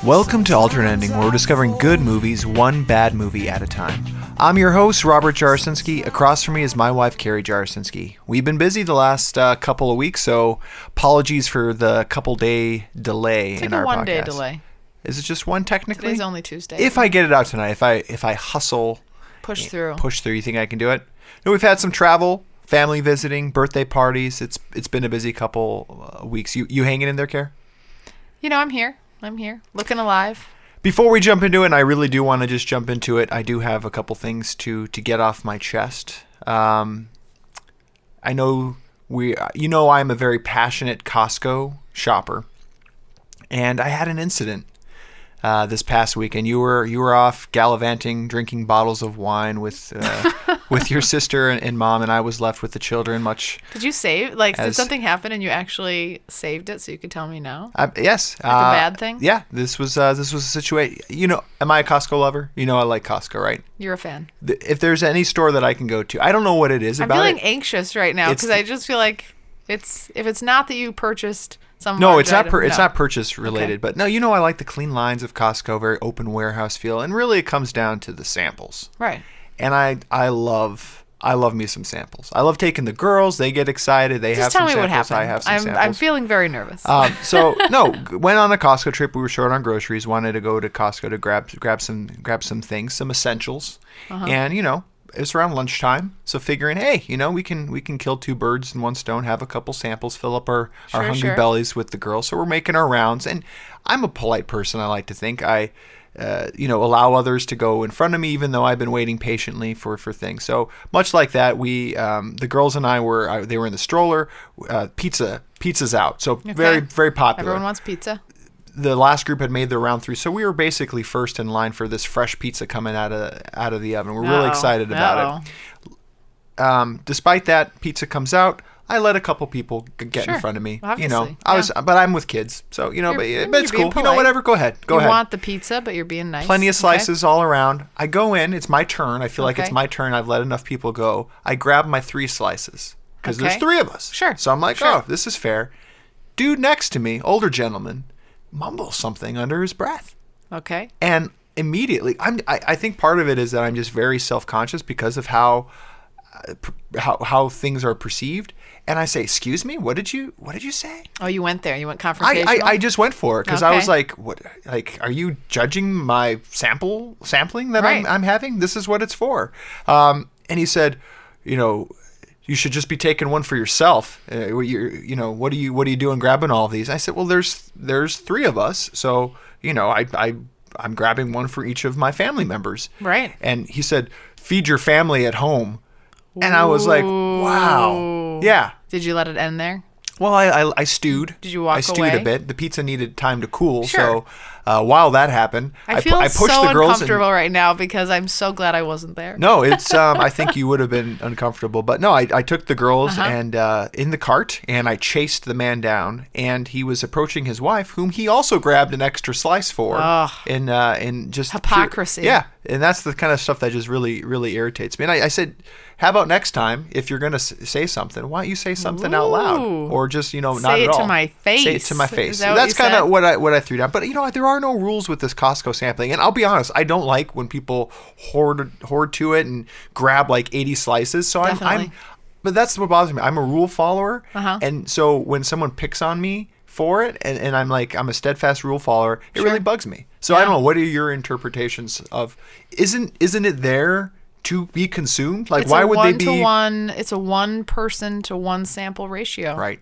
Welcome to Alternate Ending, where we're discovering good movies, one bad movie at a time. I'm your host, Robert Jarasinski. Across from me is my wife, Carrie Jarasinski. We've been busy the last couple of weeks, so apologies for the couple-day delay in our podcast. It's like a one-day delay. Is it just one technically? Today's only Tuesday. If I get it out tonight, if I hustle, push through, you think I can do it? No, we've had some travel, family visiting, birthday parties. It's been a busy couple weeks. You hanging in there, Care? You know, I'm here, looking alive. Before we jump into it, and I really do want to just jump into it, I do have a couple things to get off my chest. I know I'm a very passionate Costco shopper, and I had an incident this past week, and you were off gallivanting, drinking bottles of wine with your sister and mom, and I was left with the children. Did you save? Did something happen and you actually saved it so you could tell me now? Yes. A bad thing? Yeah. This was a situation. Am I a Costco lover? I like Costco, right? You're a fan. If there's any store that I can go to, I don't know what it is about it. I'm feeling anxious right now because I just feel like if it's not that you purchased. No, it's not purchase related, okay. But no, I like the clean lines of Costco, very open warehouse feel, and really it comes down to the samples. Right. And I love me some samples. I love taking the girls; they get excited. They have some samples. Just tell me what happened. I have some samples. I'm feeling very nervous. Went on a Costco trip. We were short on groceries. Wanted to go to Costco to grab some things, some essentials, and it's around lunchtime, so figuring, hey, we can kill two birds in one stone, have a couple samples, fill up our hungry bellies with the girls. So we're making our rounds, and I'm a polite person. I like to think I, allow others to go in front of me, even though I've been waiting patiently for things. So much like that, we, the girls and I they were in the stroller. Pizza's out, so very very popular. Everyone wants pizza. The last group had made their round through, so we were basically first in line for this fresh pizza coming out of the oven. We're really excited about it. Despite that, pizza comes out. I let a couple people get in front of me. Obviously. But I'm with kids, so but it's cool. Whatever. Go ahead. You want the pizza, but you're being nice. Plenty of slices all around. I go in. It's my turn. I feel like it's my turn. I've let enough people go. I grab my 3 slices because there's 3 of us. Sure. So I'm like, oh, this is fair. Dude next to me, older gentleman, mumbles something under his breath. Okay. And immediately, I think part of it is that I'm just very self-conscious because of how things are perceived. And I say, "Excuse me, what did you say?" Oh, you went there. You went confrontational. I just went for it because I was like, "What? Like, are you judging my sampling that I'm having? This is what it's for." And he said, you should just be taking one for yourself. What are you doing grabbing all of these? I said, well, there's 3 of us, so I'm grabbing one for each of my family members. Right. And he said, feed your family at home. And I was like, wow, yeah. Did you let it end there? Well, I stewed. Did you walk away? I stewed a bit. The pizza needed time to cool. Sure. So while that happened, I pushed the girls uncomfortable right now because I'm so glad I wasn't there. No, it's I think you would have been uncomfortable. But no, I took the girls and in the cart, and I chased the man down. And he was approaching his wife, whom he also grabbed an extra slice for. In just hypocrisy. Yeah, and that's the kind of stuff that just really, really irritates me. And I said, how about next time, if you're going to say something, why don't you say something out loud? Or just, not at all. Say it to my face. Say it to my face. That's kind of what I threw down. But, there are no rules with this Costco sampling. And I'll be honest, I don't like when people hoard to it and grab like 80 slices. So but that's what bothers me. I'm a rule follower. And so when someone picks on me for it, and I'm a steadfast rule follower, it really bugs me. So I don't know. What are your interpretations of, isn't it there to be consumed? Like, why would they be? It's a 1 person to 1 sample ratio. Right.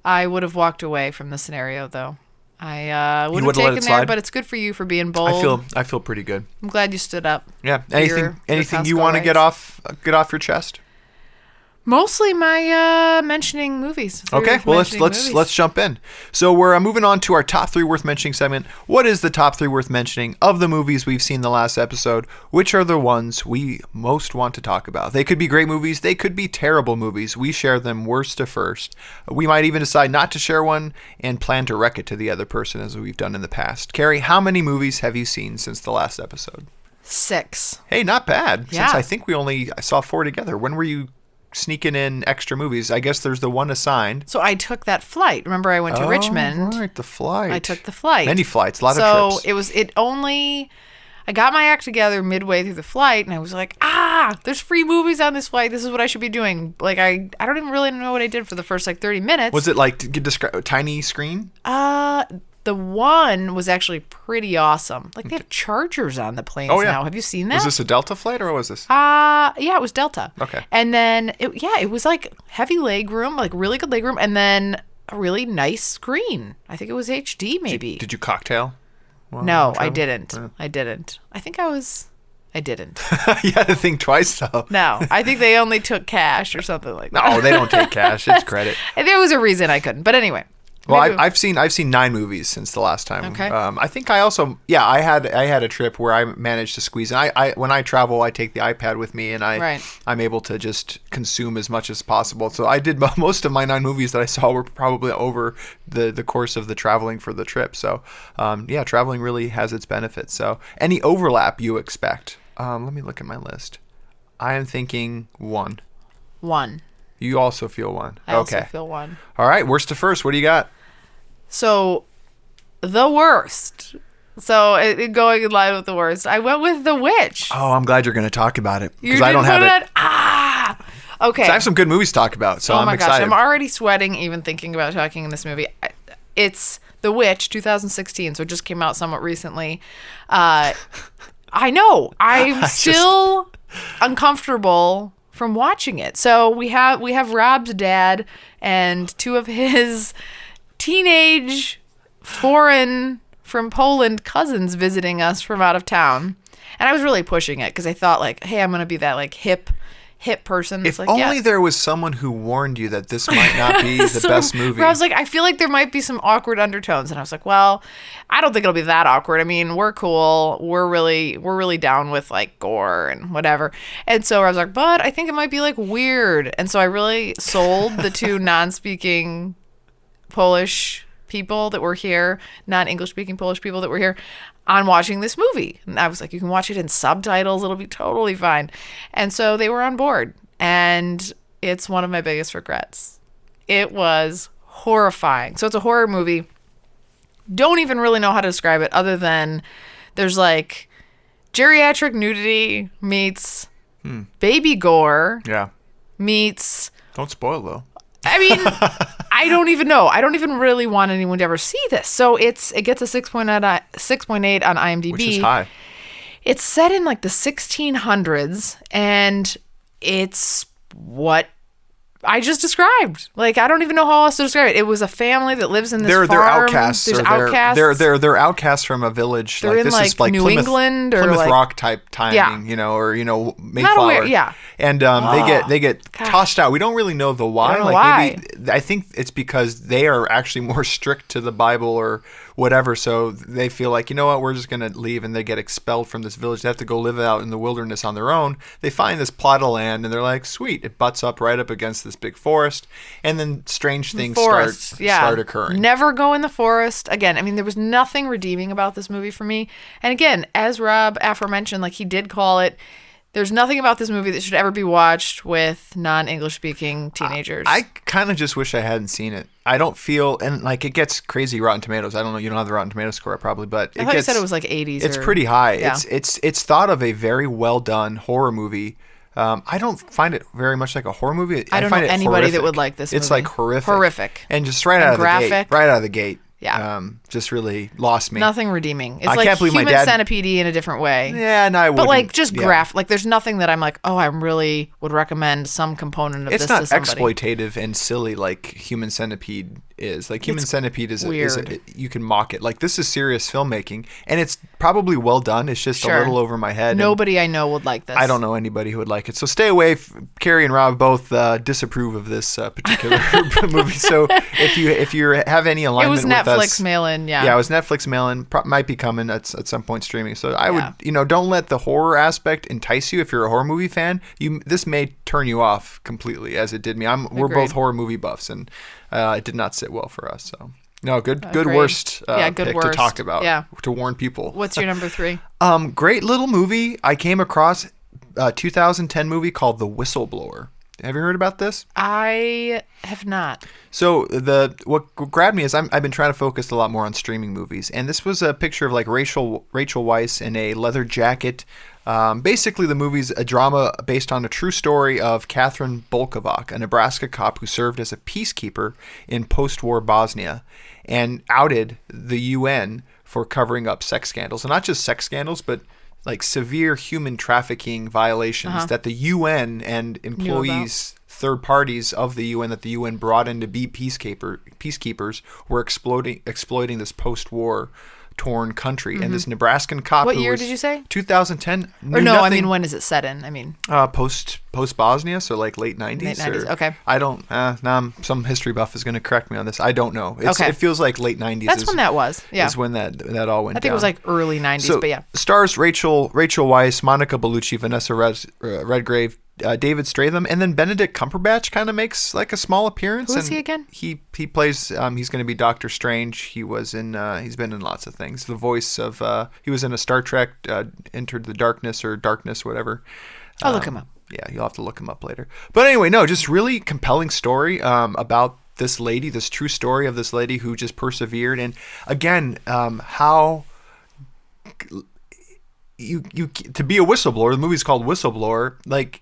I would have walked away from the scenario, though. I would have taken there, but it's good for you for being bold. I feel pretty good. I'm glad you stood up. Yeah. Anything you want to get off your chest? Mostly my mentioning movies. Okay, well let's jump in. So we're moving on to our top 3 worth mentioning segment. What is the top 3 worth mentioning of the movies we've seen the last episode? Which are the ones we most want to talk about? They could be great movies. They could be terrible movies. We share them worst to first. We might even decide not to share one and plan to wreck it to the other person as we've done in the past. Carrie, how many movies have you seen since the last episode? 6. Hey, not bad. Yeah. Since I think I saw 4 together. When were you sneaking in extra movies. I guess there's the one assigned. So I took that flight. Remember, I went to Richmond. Right, the flight. I took the flight. Many flights, a lot of trips. So I got my act together midway through the flight, and I was like, there's free movies on this flight. This is what I should be doing. Like, I don't even really know what I did for the first, 30 minutes. Was it, a tiny screen? The one was actually pretty awesome. Like, they have chargers on the planes now. Have you seen that? Was this a Delta flight, or what was this? Yeah, it was Delta. Okay. And then, it was, heavy legroom, really good legroom, and then a really nice screen. I think it was HD, maybe. Did you cocktail? No, I didn't. Yeah. I didn't. I didn't. You had to think twice, though. No, I think they only took cash or something like that. No, they don't take cash. It's credit. And there was a reason I couldn't. But anyway. Well, I've seen 9 movies since the last time. Okay. I think I also I had a trip where I managed to squeeze in. I when I travel, I take the iPad with me, and I'm able to just consume as much as possible. So I did most of my 9 movies that I saw were probably over the course of the traveling for the trip. So traveling really has its benefits. So any overlap you expect? Let me look at my list. I am thinking 1. 1. You also feel 1. I also feel 1. All right, worst to first. What do you got? So, the worst. So, going in line with the worst, I went with The Witch. Oh, I'm glad you're going to talk about it. Because I don't have it. Okay. So I have some good movies to talk about, so I'm excited. Oh my gosh, I'm already sweating even thinking about talking in this movie. It's The Witch, 2016, so it just came out somewhat recently. I know. I'm still uncomfortable from watching it. So we have Rob's dad and 2 of his teenage foreign from Poland cousins visiting us from out of town. And I was really pushing it because I thought hey, I'm going to be that hip person. If only there was someone who warned you that this might not be the best movie. I was I feel like there might be some awkward undertones. And I was like, well, I don't think it'll be that awkward. I mean, we're cool. We're really down with gore and whatever. And so I was like, but I think it might be weird. And so I really sold the 2 non-speaking Polish people that were here, non-English speaking Polish people that were here, on watching this movie. And I was like, you can watch it in subtitles. It'll be totally fine. And so they were on board. And it's one of my biggest regrets. It was horrifying. So it's a horror movie. Don't even really know how to describe it other than there's geriatric nudity meets baby gore. Yeah. Meets... Don't spoil, though. I mean, I don't even know. I don't even really want anyone to ever see this. So it gets a 6.8 on IMDb. Which is high. It's set in the 1600s, and it's what I just described. I don't even know how else to describe it. It was a family that lives in this farm. They're outcasts. There's outcasts. They're outcasts from a village. They're in this is New Plymouth, England or Plymouth Rock type timing, or Mayflower. Not aware, yeah. And they get tossed out. We don't really know the why. I don't know why. Maybe I think it's because they are actually more strict to the Bible or whatever, so they feel you know what, we're just going to leave, and they get expelled from this village. They have to go live out in the wilderness on their own. They find this plot of land, and they're like, sweet, it butts up right up against this big forest, and then strange things start occurring. Never go in the forest. Again, I mean, there was nothing redeeming about this movie for me. And again, as Rob aforementioned, he did call it, there's nothing about this movie that should ever be watched with non-English speaking teenagers. I kind of just wish I hadn't seen it. I don't feel, and it gets crazy Rotten Tomatoes. I don't know, you don't have the Rotten Tomatoes score probably, but I thought you said it was 80s. It's pretty high. Yeah. It's thought of a very well done horror movie. I don't find it very much like a horror movie. I don't find know anybody horrific. That would like this movie. It's horrific. Horrific. And just right out of the gate. Yeah. Just really lost me. Nothing redeeming. It's I can't believe human my dad... centipede in a different way. Yeah, no, I wouldn't. But just graphic. There's nothing that I'm I really would recommend some component of this to somebody. It's not exploitative and silly like Human Centipede is. Human Centipede is weird. You can mock it. This is serious filmmaking, and it's probably well done. It's just a little over my head. Nobody I know would like this. I don't know anybody who would like it. So stay away. Carrie and Rob both disapprove of this particular movie. So if you have any alignment with us. It was Netflix mail-in, yeah. It was Netflix mail-in. Might be coming at some point streaming. So I would, don't let the horror aspect entice you. If you're a horror movie fan, this may turn you off completely, as it did me. We're both horror movie buffs, and it did not sit well for us. So no, good worst pick to talk about. To warn people. What's your number 3? Great little movie. I came across a 2010 movie called The Whistleblower. Have you heard about this? I have not. So what grabbed me is I've been trying to focus a lot more on streaming movies, and this was a picture of like Rachel Weisz in a leather jacket. Basically, the movie's a drama based on a true story of Catherine Bolkovac, a Nebraska cop who served as a peacekeeper in post-war Bosnia and outed the UN for covering up sex scandals, and not just sex scandals, but like severe human trafficking violations that the UN and employees, third parties of the UN that the UN brought in to be peacekeepers were exploiting this post-war torn country. And this Nebraskan cop. What year did you say? 2010. Or no, I mean, when is it set in? I mean, post Bosnia, so like late 90s. Late 90s. Okay. I don't. Now some history buff is going to correct me on this. I don't know. It feels like late 90s. That's when that was. Yeah. Is when that all went down. I think it was like early 90s, but yeah. Stars Rachel Weisz, Monica Bellucci, Vanessa Redgrave, David Stratham, and then Benedict Cumberbatch kind of makes like a small appearance. Who is he again? He plays. He's going to be Doctor Strange. He was in. He's been in lots of things. The voice of. He was in a Star Trek, Entered the Darkness or Darkness, whatever. I'll look him up. Yeah, you'll have to look him up later. But anyway, no, just really compelling story about this lady, this true story of this lady who just persevered, and again, how. You to be a whistleblower. The movie's called Whistleblower. Like.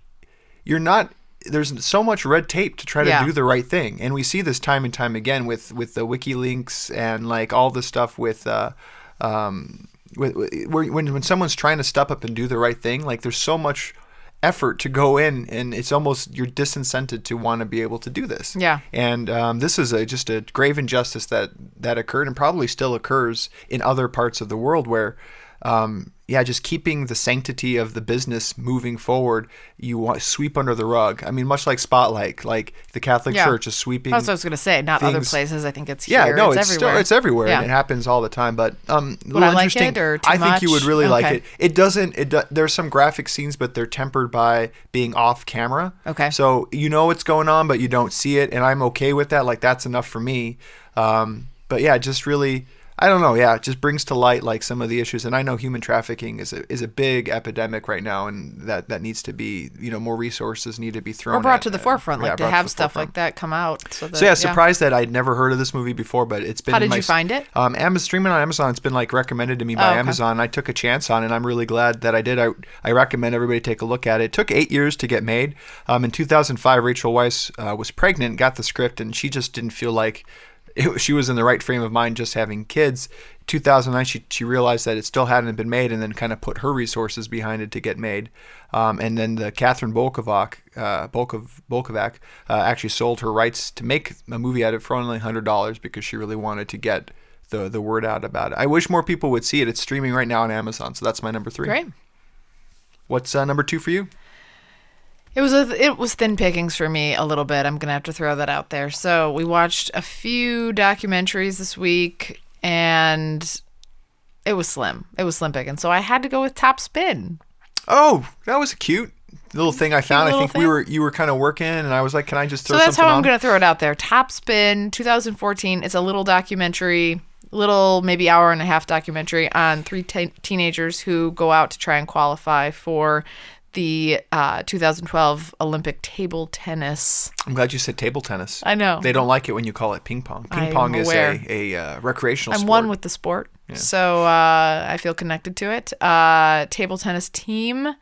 There's so much red tape to try to do the right thing. And we see this time and time again with the WikiLeaks and like all this stuff when someone's trying to step up and do the right thing, like there's so much effort to go in and it's almost you're disincented to want to be able to do this. Yeah. And this is just a grave injustice that occurred and probably still occurs in other parts of the world where just keeping the sanctity of the business moving forward, you want sweep under the rug. I mean, much like Spotlight, like the Catholic Church is sweeping. That's what I was going to say. Not other places. I think it's here. Yeah, no, it's everywhere. It's everywhere. Yeah. And it happens all the time. But would I like it or too I think much? you would really like it. It doesn't. There's some graphic scenes, but they're tempered by being off camera. Okay. So you know what's going on, but you don't see it, and I'm okay with that. Like that's enough for me. But yeah, just really. I don't know. Yeah, it just brings to light like some of the issues, and I know human trafficking is a big epidemic right now, and that needs to be more resources need to be thrown or brought to the forefront, like to have stuff like that come out. Surprised that I'd never heard of this movie before, but it's been. How did you find it? Streaming on Amazon. It's been like recommended to me by Amazon. I took a chance on it, and I'm really glad that I did. I recommend everybody take a look at it. It took 8 years to get made. In 2005, Rachel Weisz was pregnant, got the script, and she just didn't feel like. She was in the right frame of mind just having kids. 2009, she realized that it still hadn't been made and then kind of put her resources behind it to get made. And then the Catherine Bolkovac actually sold her rights to make a movie out of it for only $100 because she really wanted to get the word out about it. I wish more people would see it. It's streaming right now on Amazon, so that's my number 3. Great. What's number 2 for you? It was thin pickings for me a little bit. I'm going to have to throw that out there. So we watched a few documentaries this week, and it was slim. It was slim picking. So I had to go with Top Spin. Oh, that was a cute little thing I found. I think you were kind of working, and I was like, can I just throw something on? So that's how I'm going to throw it out there. Top Spin, 2014. It's a little documentary, maybe hour and a half documentary on 3 teenagers who go out to try and qualify for the 2012 Olympic table tennis. I'm glad you said table tennis. I know. They don't like it when you call it ping pong. Ping pong is a recreational sport. I'm one with the sport, so I feel connected to it. Table tennis team.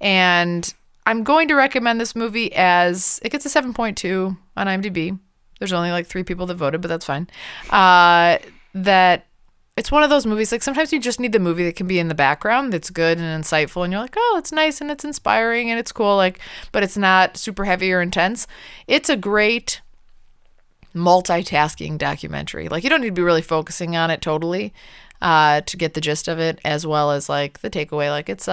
And I'm going to recommend this movie as it gets a 7.2 on IMDb. There's only like 3 people that voted, but that's fine. That it's one of those movies, like sometimes you just need the movie that can be in the background that's good and insightful, and you're like, oh, it's nice and it's inspiring and it's cool, like, but it's not super heavy or intense. It's a great multitasking documentary. Like, you don't need to be really focusing on it totally to get the gist of it, as well as like the takeaway. Like, it's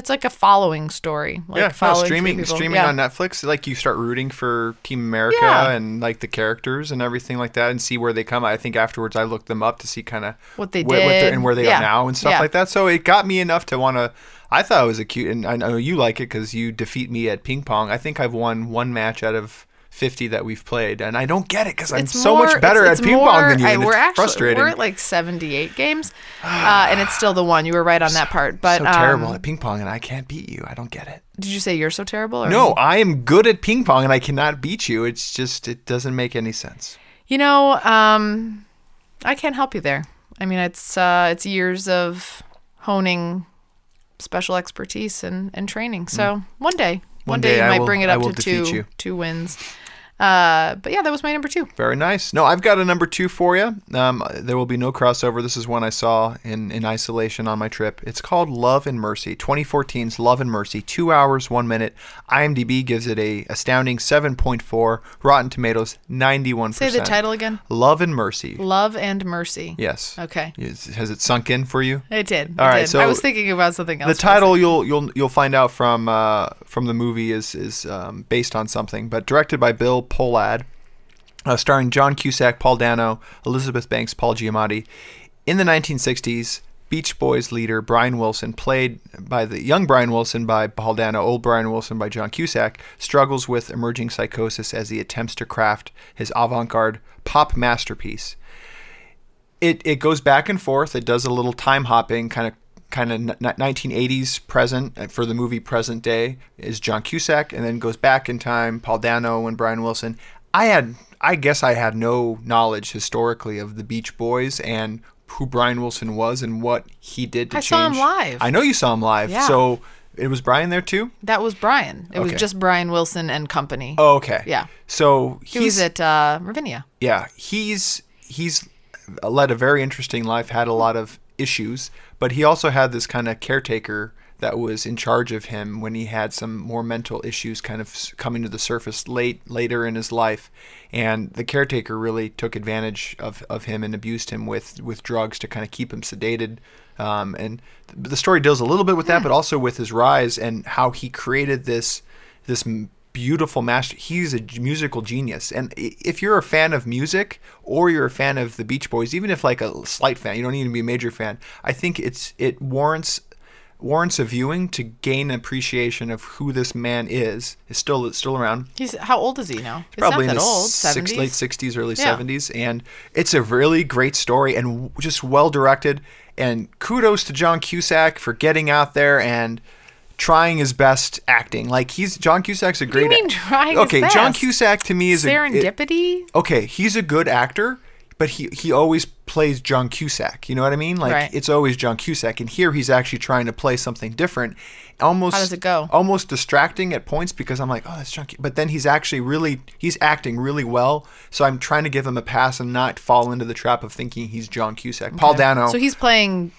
like a following story. Like streaming on Netflix. Like you start rooting for Team America and like the characters and everything like that, and see where they come. I think afterwards I looked them up to see kind of what they did and where they are now and stuff like that. So it got me enough to want to. I thought it was a cute, and I know you like it because you defeat me at ping pong. I think I've won 1 match out of 50 that we've played, and I don't get it because I'm It's so more- much better it's at ping pong than you, and it's frustrating. We're at like 78 games, and it's still the one. You were right on that part. But so terrible at ping pong, and I can't beat you. I don't get it. Did you say you're so terrible? Or? No, I am good at ping pong, and I cannot beat you. It's just, it doesn't make any sense. You know, I can't help you there. I mean, it's years of honing special expertise and training. So one day you might bring it up to two wins. But yeah, that was my number 2. Very nice. No, I've got a number 2 for you. There will be no crossover. This is one I saw in isolation on my trip. It's called Love and Mercy. 2014's Love and Mercy. 2 hours, 1 minute. IMDb gives it a astounding 7.4. Rotten Tomatoes, 91%. Say the title again. Love and Mercy. Love and Mercy. Yes. Okay. Has it sunk in for you? It did. All right. So I was thinking about something else. The title you'll find out from the movie is based on something, but directed by Bill Pohlad, starring John Cusack, Paul Dano, Elizabeth Banks, Paul Giamatti. In the 1960s, Beach Boys leader Brian Wilson, played by the young Brian Wilson by Paul Dano, old Brian Wilson by John Cusack, struggles with emerging psychosis as he attempts to craft his avant-garde pop masterpiece. It goes back and forth. It does a little time hopping, kind of 1980s present. For the movie present day is John Cusack, and then goes back in time, Paul Dano and Brian Wilson. I guess I had no knowledge historically of the Beach Boys and who Brian Wilson was and what he did to change. I saw him live. I know you saw him live. Yeah. So it was Brian there too? That was Brian. It was just Brian Wilson and company. Oh, okay. Yeah. So he was at Ravinia. Yeah. He's led a very interesting life, had a lot of issues, but he also had this kind of caretaker that was in charge of him when he had some more mental issues kind of coming to the surface later in his life. And the caretaker really took advantage of him and abused him with drugs to kind of keep him sedated. And the story deals a little bit with that, but also with his rise and how he created this beautiful master. He's a musical genius. And if you're a fan of music or you're a fan of the Beach Boys, even if like a slight fan, you don't need to be a major fan, I think it warrants a viewing to gain an appreciation of who this man is still around. How old is he now? He's probably not in that his old. 70s? late 60s, early 70s. And it's a really great story and just well directed. And kudos to John Cusack for getting out there and trying his best acting. Like John Cusack's a great. What do you mean trying his best? John Cusack to me is serendipity. He's a good actor, but he always plays John Cusack. You know what I mean? Like It's always John Cusack, and here he's actually trying to play something different. Almost. How does it go? Almost distracting at points because I'm like, oh, that's John. But then he's acting really well. So I'm trying to give him a pass and not fall into the trap of thinking he's John Cusack. Okay. Paul Dano. So he's playing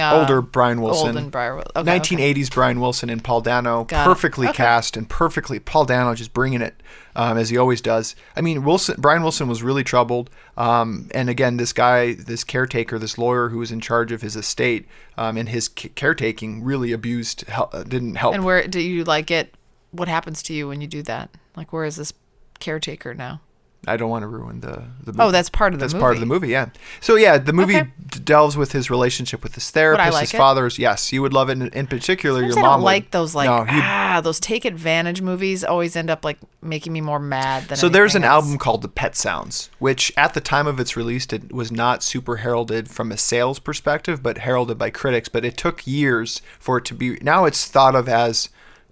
older Brian Wilson. Older Brian Wilson. Okay, 1980s Brian Wilson and Paul Dano, perfectly cast and perfectly. Paul Dano just bringing it as he always does. I mean, Brian Wilson was really troubled. And again, this caretaker, this lawyer who was in charge of his estate and his caretaking really didn't help. And where do you get? What happens to you when you do that? Like, where is this caretaker now? I don't want to ruin the movie. Oh, that's part of the movie. That's part of the movie, yeah. So, yeah, the movie delves with his relationship with his therapist, his father's. Yes, you would love it. In particular, sometimes your mom would. I don't like those take advantage movies always end up making me more mad than So there's an else. album called The Pet Sounds, which at the time of its release, it was not super heralded from a sales perspective, but heralded by critics. But it took years for it to be. Now it's thought of as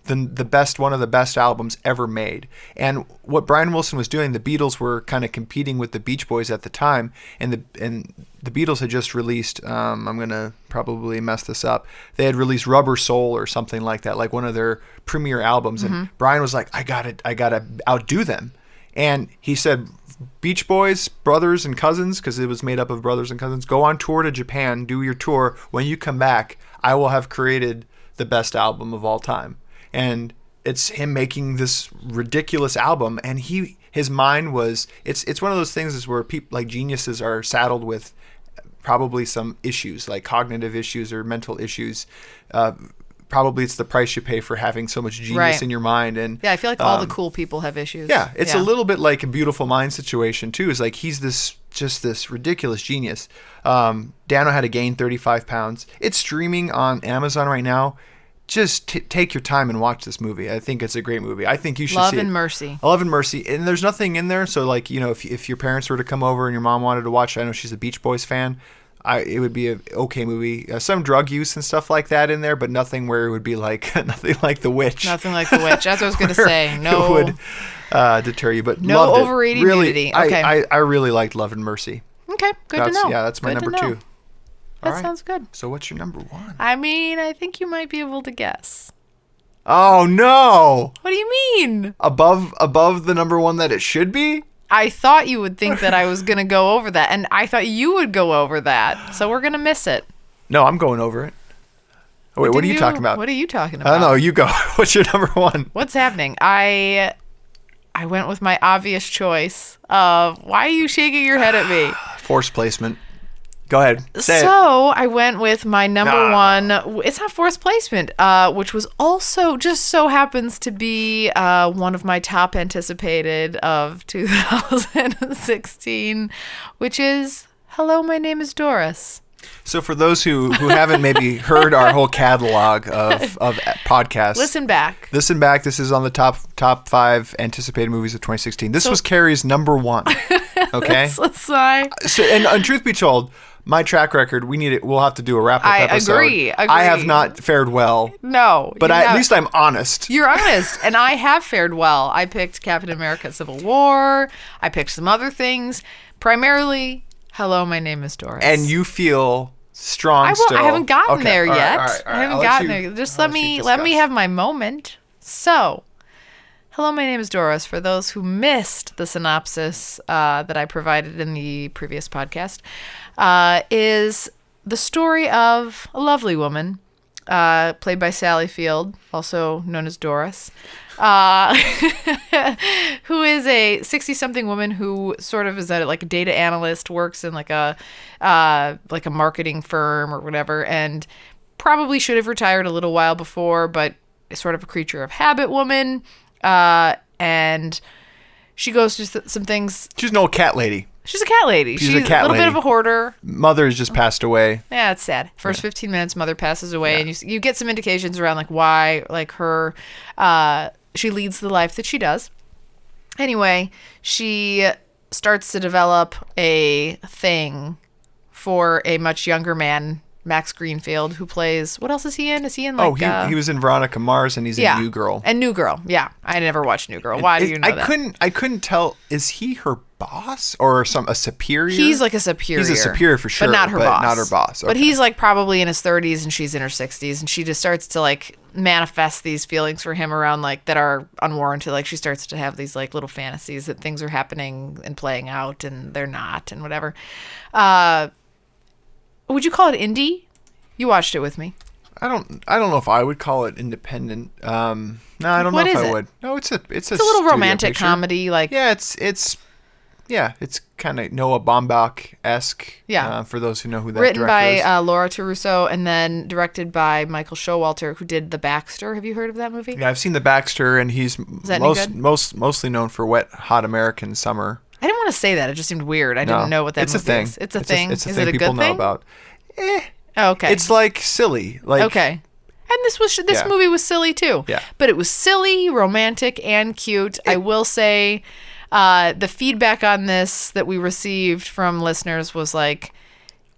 one of the best albums ever made. And what Brian Wilson was doing, the Beatles were kind of competing with the Beach Boys at the time, and the Beatles had just released, I'm going to probably mess this up, they had released Rubber Soul or something like that, like one of their premier albums. And Brian was like, I gotta outdo them. And he said, Beach Boys, brothers and cousins, because it was made up of brothers and cousins, go on tour to Japan, do your tour. When you come back, I will have created the best album of all time. And it's him making this ridiculous album, and his mind was it's one of those things where people like geniuses are saddled with probably some issues like cognitive issues or mental issues. Probably it's the price you pay for having so much genius in your mind. And I feel like all the cool people have issues. Yeah, it's a little bit like a Beautiful Mind situation too. Is like he's this ridiculous genius. Dano had to gain 35 pounds. It's streaming on Amazon right now. just take your time and watch this movie. I think it's a great movie. I think you should Love see it. and Mercy. Love and Mercy. And there's nothing in there. So, like, if your parents were to come over and your mom wanted to watch, I know she's a Beach Boys fan, it would be an okay movie. Some drug use and stuff like that in there, but nothing where it would be like, nothing like The Witch. Nothing like The Witch. That's what I was going to say. No. It would deter you, but no loved overeating it. Really, nudity. Okay. I really liked Love and Mercy. Okay, good to know. Yeah, that's my number 2. That sounds good. So what's your number 1? I mean, I think you might be able to guess. Oh, no. What do you mean? Above the number 1 that it should be? I thought you would think that I was going to go over that, and I thought you would go over that. So we're going to miss it. No, I'm going over it. Oh, wait, what are you talking about? What are you talking about? I don't know. You go. What's your number 1? What's happening? I went with my obvious choice of, why are you shaking your head at me? Forced placement. Go ahead. Say it. So I went with my number 1. It's not forced placement, which was also just so happens to be one of my top anticipated of 2016, which is Hello, My Name is Doris. So for those who haven't maybe heard our whole catalog of podcasts, listen back. This is on the top 5 anticipated movies of 2016. This was Carrie's number 1. Okay. So, and truth be told, my track record, we'll have to do a wrap up episode. I agree. I have not fared well. No. But at least I'm honest. You're honest. And I have fared well. I picked Captain America Civil War. I picked some other things. Primarily, Hello, My Name is Doris. And you feel strong still. I haven't gotten there yet. All right. I haven't gotten there. Just let me have my moment. So, Hello, My Name is Doris. For those who missed the synopsis that I provided in the previous podcast, is the story of a lovely woman, played by Sally Field, also known as Doris, who is a 60-something woman who sort of is a data analyst, works in like a marketing firm or whatever, and probably should have retired a little while before, but is sort of a creature of habit woman. And she goes through some things. She's an old cat lady. She's a cat lady. She's a cat lady. Bit of a hoarder. Mother has just passed away. Yeah, it's sad. First 15 minutes, mother passes away, and you get some indications around why her she leads the life that she does. Anyway, she starts to develop a thing for a much younger man, Max Greenfield, who plays, what else is he in? Is he in he was in Veronica Mars, and he's in New Girl. And New Girl, yeah. I never watched New Girl. Why do you know that? I couldn't tell, is he her boss or a superior? He's like a superior. He's a superior for sure, but not her boss. Not her boss. Okay. But he's probably in his 30s and she's in her 60s, and she just starts to manifest these feelings for him around that are unwarranted. She starts to have these little fantasies that things are happening and playing out and they're not and whatever. Would you call it indie? You watched it with me. I don't know if I would call it independent. No, I don't know if I would. No, it's a little romantic comedy. Yeah, it's kind of Noah Baumbach-esque. Yeah. For those who know who that Written director is. by Laura Taruso and then directed by Michael Showalter, who did The Baxter. Have you heard of that movie? Yeah, I've seen The Baxter, and he's mostly known for Wet Hot American Summer. I didn't want to say that. It just seemed weird. I didn't know what that movie is. It's a thing. It's a thing people know about. Oh, okay. It's silly. Okay. And this movie was silly too. Yeah. But it was silly, romantic, and cute. I will say the feedback on this that we received from listeners was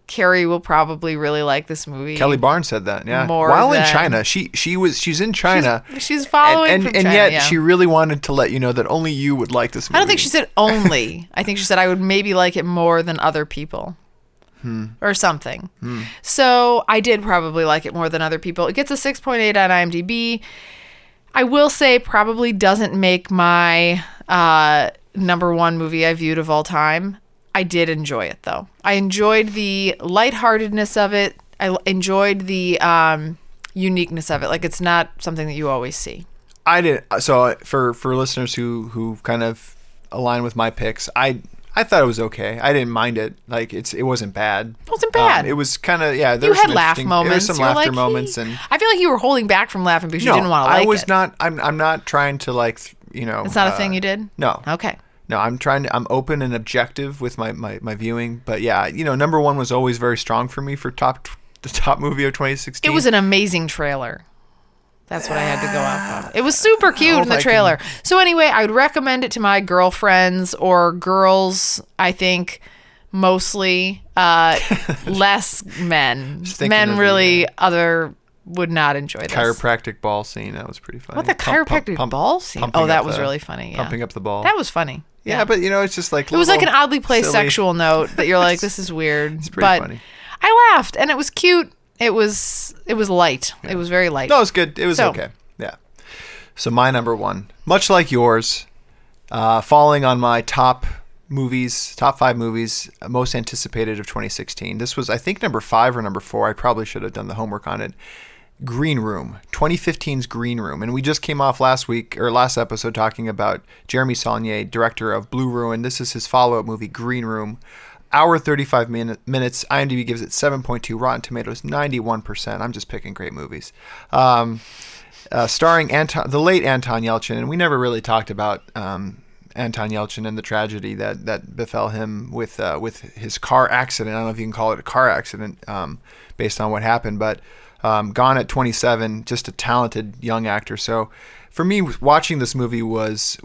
Carrie will probably really like this movie. Kelly Barnes said that, yeah. In China. She's in China. She's following from China, and yet she really wanted to let you know that only you would like this movie. I don't think she said only. I think she said I would maybe like it more than other people. Or something. So I did probably like it more than other people. It gets a 6.8 on IMDb. I will say probably doesn't make my number 1 movie I viewed of all time. I did enjoy it, though. I enjoyed the lightheartedness of it. I enjoyed the uniqueness of it. It's not something that you always see. I did. So for listeners who kind of align with my picks, I thought it was okay. I didn't mind it. It wasn't bad. It wasn't bad. It was kind of, yeah. You had laugh moments. There were some laughter moments, and I feel like you were holding back from laughing because you didn't want to like it. I was not. I'm not trying to It's not a thing you did? No. Okay. No, I'm open and objective with my viewing, but yeah, number 1 was always very strong for me for the top movie of 2016. It was an amazing trailer. That's what I had to go off of. It was super cute in the I trailer. So anyway, I would recommend it to my girlfriends or girls, I think, mostly. Less men. Men really would not enjoy this. Chiropractic ball scene. That was pretty funny. What, the chiropractic ball scene? Oh, that was really funny. Yeah. Pumping up the ball. That was funny. Yeah, but it's just like it was like an oddly placed silly. sexual note that you're like, this is weird. It's pretty funny. I laughed and it was cute. It was light. Yeah. It was very light. No, it was good. It was okay. Yeah. So my number one, much like yours, falling on my top 5 movies most anticipated of 2016. This was, I think, number 5 or number 4. I probably should have done the homework on it. Green Room, 2015's Green Room. And we just came off last episode talking about Jeremy Saulnier, director of Blue Ruin. This is his follow-up movie, Green Room. Hour 35 minutes. IMDb gives it 7.2. Rotten Tomatoes 91%. I'm just picking great movies. Starring the late Anton Yelchin, and we never really talked about Anton Yelchin and the tragedy that befell him with his car accident. I don't know if you can call it a car accident based on what happened, but gone at 27. Just a talented young actor. So for me, watching this movie was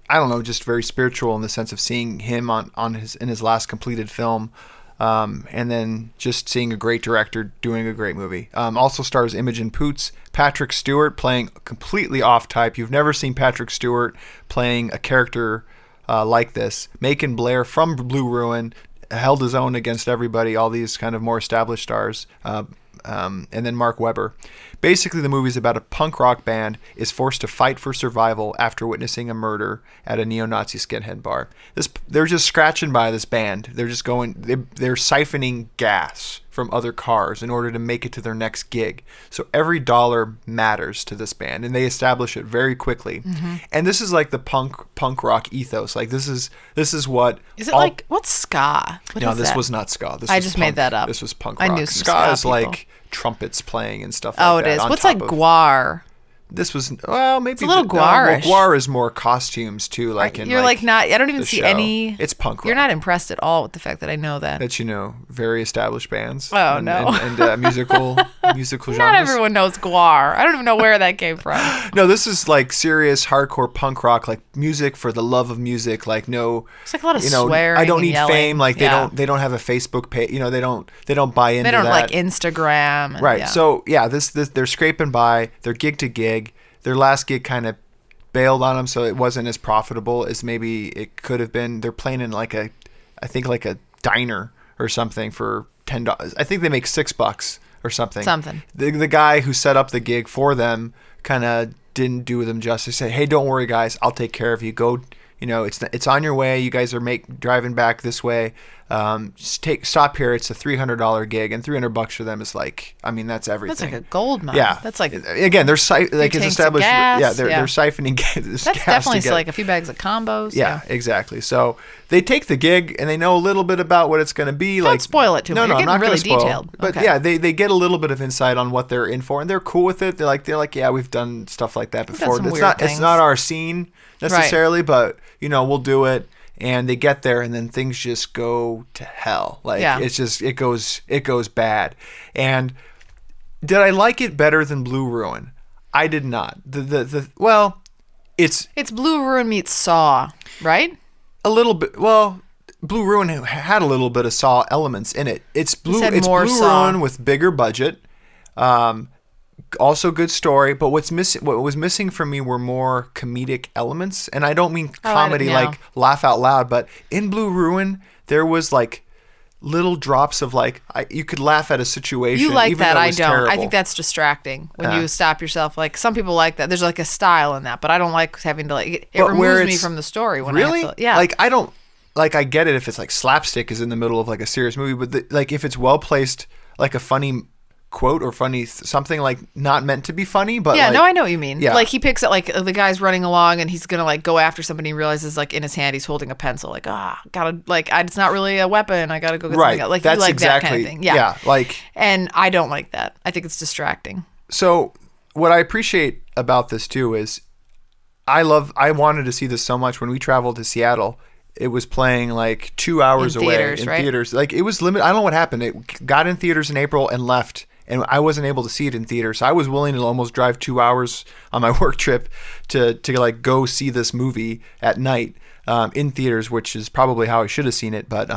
I don't know, just very spiritual in the sense of seeing him in his last completed film, and then just seeing a great director doing a great movie. Also stars Imogen Poots, Patrick Stewart playing completely off type. You've never seen Patrick Stewart playing a character like this. Macon Blair from Blue Ruin held his own against everybody, all these kind of more established stars. And then Mark Webber. Basically, the movie is about a punk rock band is forced to fight for survival after witnessing a murder at a neo-Nazi skinhead bar. They're just scratching by this band. They're just they're siphoning gas from other cars in order to make it to their next gig. So every dollar matters to this band, and they establish it very quickly. Mm-hmm. And this is like the punk rock ethos. Like this is what is it like? What's ska? This was not ska. I just made that up. This was punk rock. I knew some ska is people. Like trumpets playing and stuff like that. Oh, it is. What's like guar? This was maybe it's a little guarish. Guar is more costumes too. Like you're like not. I don't even see show. any. It's punk rock. You're not impressed at all with the fact that I know that. That very established bands. Oh no. And musical genres. Not everyone knows guar. I don't even know where that came from. No, this is like serious hardcore punk rock, like music for the love of music. Like no. It's like a lot of swearing. I don't need yelling. fame. Like they don't have a Facebook page. They don't buy into that. They don't like Instagram. Right. Yeah. So this they're scraping by. They're gig to gig. Their last gig kind of bailed on them, so it wasn't as profitable as maybe it could have been. They're playing in like a diner or something for $10. I think they make $6 or something. The guy who set up the gig for them kind of didn't do them justice. He said, "Hey, don't worry, guys. I'll take care of you. Go. It's on your way. You guys are driving back this way. Just stop here. It's a $300 gig, and $300 for them is that's everything. That's like a gold mine. Yeah, that's like again, they're it's established. Gas, they're siphoning gas. That's definitely like a few bags of combos. Yeah, exactly. So they take the gig, and they know a little bit about what it's going to be. Don't spoil it too much. No, I'm not really spoil. Detailed. But okay. yeah, they get a little bit of insight on what they're in for, and they're cool with it. They're like, yeah, we've done stuff like that before. It's not our scene necessarily, but we'll do it. And they get there, and then things just go to hell. It goes bad. And did I like it better than Blue Ruin? I did not. It's Blue Ruin meets Saw, right? A little bit. Well, Blue Ruin had a little bit of Saw elements in it. It's Blue Ruin with bigger budget. Also good story, but what was missing for me were more comedic elements, and I don't mean comedy like laugh out loud, but in Blue Ruin there was like little drops of you could laugh at a situation. You like even that? though it I was don't. terrible. I think that's distracting when you stop yourself. Like some people like that. There's like a style in that, but I don't like having to it removes me from the story. When really, I have to, yeah. I don't I get it if it's like slapstick is in the middle of like a serious movie, but if it's well placed, like a funny quote or funny something not meant to be funny, but I know what you mean. Yeah. He picks up the guy's running along and he's gonna go after somebody and realizes in his hand he's holding a pencil gotta it's not really a weapon, I gotta go get something else. That's you like exactly that kind of thing. Yeah and I don't like that. I think it's distracting. So what I appreciate about this too is I wanted to see this so much. When we traveled to Seattle, it was playing 2 hours away in theaters. It was limited. I don't know what happened. It got in theaters in April and left and I wasn't able to see it in theater. So I was willing to almost drive 2 hours on my work trip to like go see this movie at night in theaters, which is probably how I should have seen it, but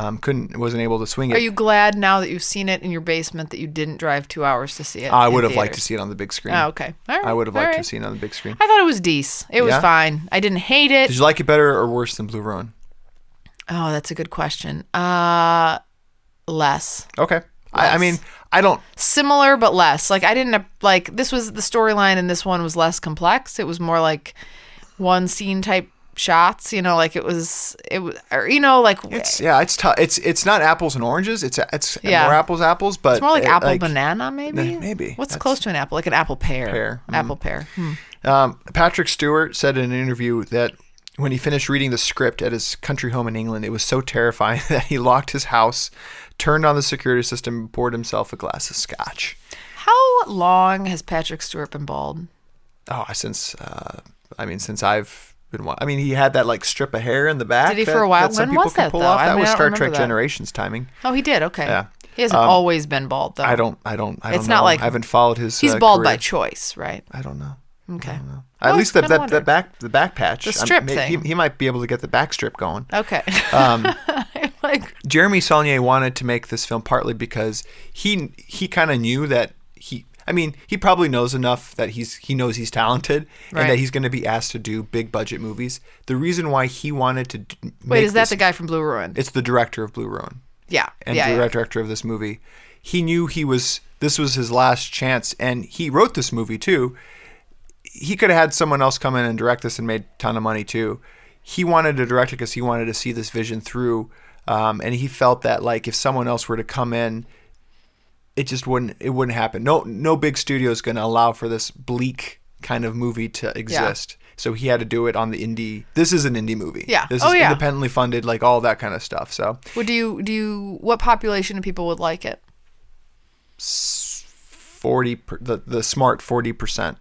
wasn't able to swing it. Are you glad now that you've seen it in your basement that you didn't drive 2 hours to see it? I would have liked to see it on the big screen. Oh, okay. All right. I would have liked to have seen it on the big screen. I thought it was decent. It was fine. I didn't hate it. Did you like it better or worse than Blue Ruin? Oh, that's a good question. Less. Okay. I mean, I don't... Similar, but less. Like, I didn't... Like, this was... The storyline in this one was less complex. It was more like one scene type shots, you know, like it was, or, you know, like... It's tough. It's not apples and oranges. It's more apples, but... It's more like apple banana, maybe? Maybe. What's close to an apple? Like an apple pear. Apple pear. Patrick Stewart said in an interview that when he finished reading the script at his country home in England, it was so terrifying that he locked his house, turned on the security system, and poured himself a glass of scotch. How long has Patrick Stewart been bald? Oh, since I've been... I mean, he had that like strip of hair in the back. Did he for a while? When was that, though? That was Star Trek Generations timing. Oh, he did? Okay. Yeah. He hasn't always been bald, though. I don't It's know. not like... I haven't followed his He's bald career. by choice, right? I don't know. Okay. At least the back patch. The strip thing. He might be able to get the back strip going. Okay. Jeremy Saulnier wanted to make this film partly because he kind of knew that he probably knows enough that he knows he's talented and that he's going to be asked to do big budget movies. The reason why he wanted to Wait, is that the guy from Blue Ruin? It's the director of Blue Ruin. Yeah. And director of this movie. He knew this was his last chance, and he wrote this movie too. He could have had someone else come in and direct this and made a ton of money too. He wanted to direct it because he wanted to see this vision through, and he felt that like if someone else were to come in, it wouldn't happen. No big studio is going to allow for this bleak kind of movie to exist. Yeah. So he had to do it on the indie. This is an indie movie. Yeah. This is independently funded, like all that kind of stuff. So. What population of people would like it? 40. The smart 40%.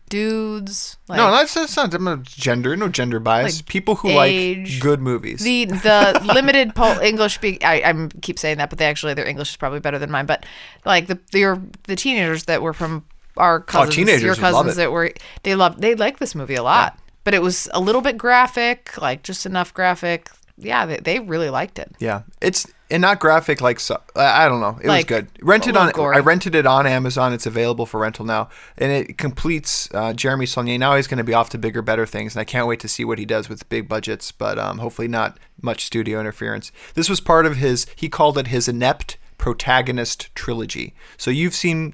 Dudes. Like, no, that's not gender. No gender bias. Like people who age, like good movies. The limited English speak. I keep saying that, but their English is probably better than mine. But like the teenagers that were from our cousins, your cousins that were they like this movie a lot. Yeah. But it was a little bit graphic, like just enough graphic. Yeah, they really liked it. Yeah, it's and not graphic like I don't know. It was good. I rented it on Amazon. It's available for rental now, and it completes Jeremy Saulnier. Now he's going to be off to bigger, better things, and I can't wait to see what he does with big budgets. But hopefully not much studio interference. This was part of he called it his inept protagonist trilogy. So you've seen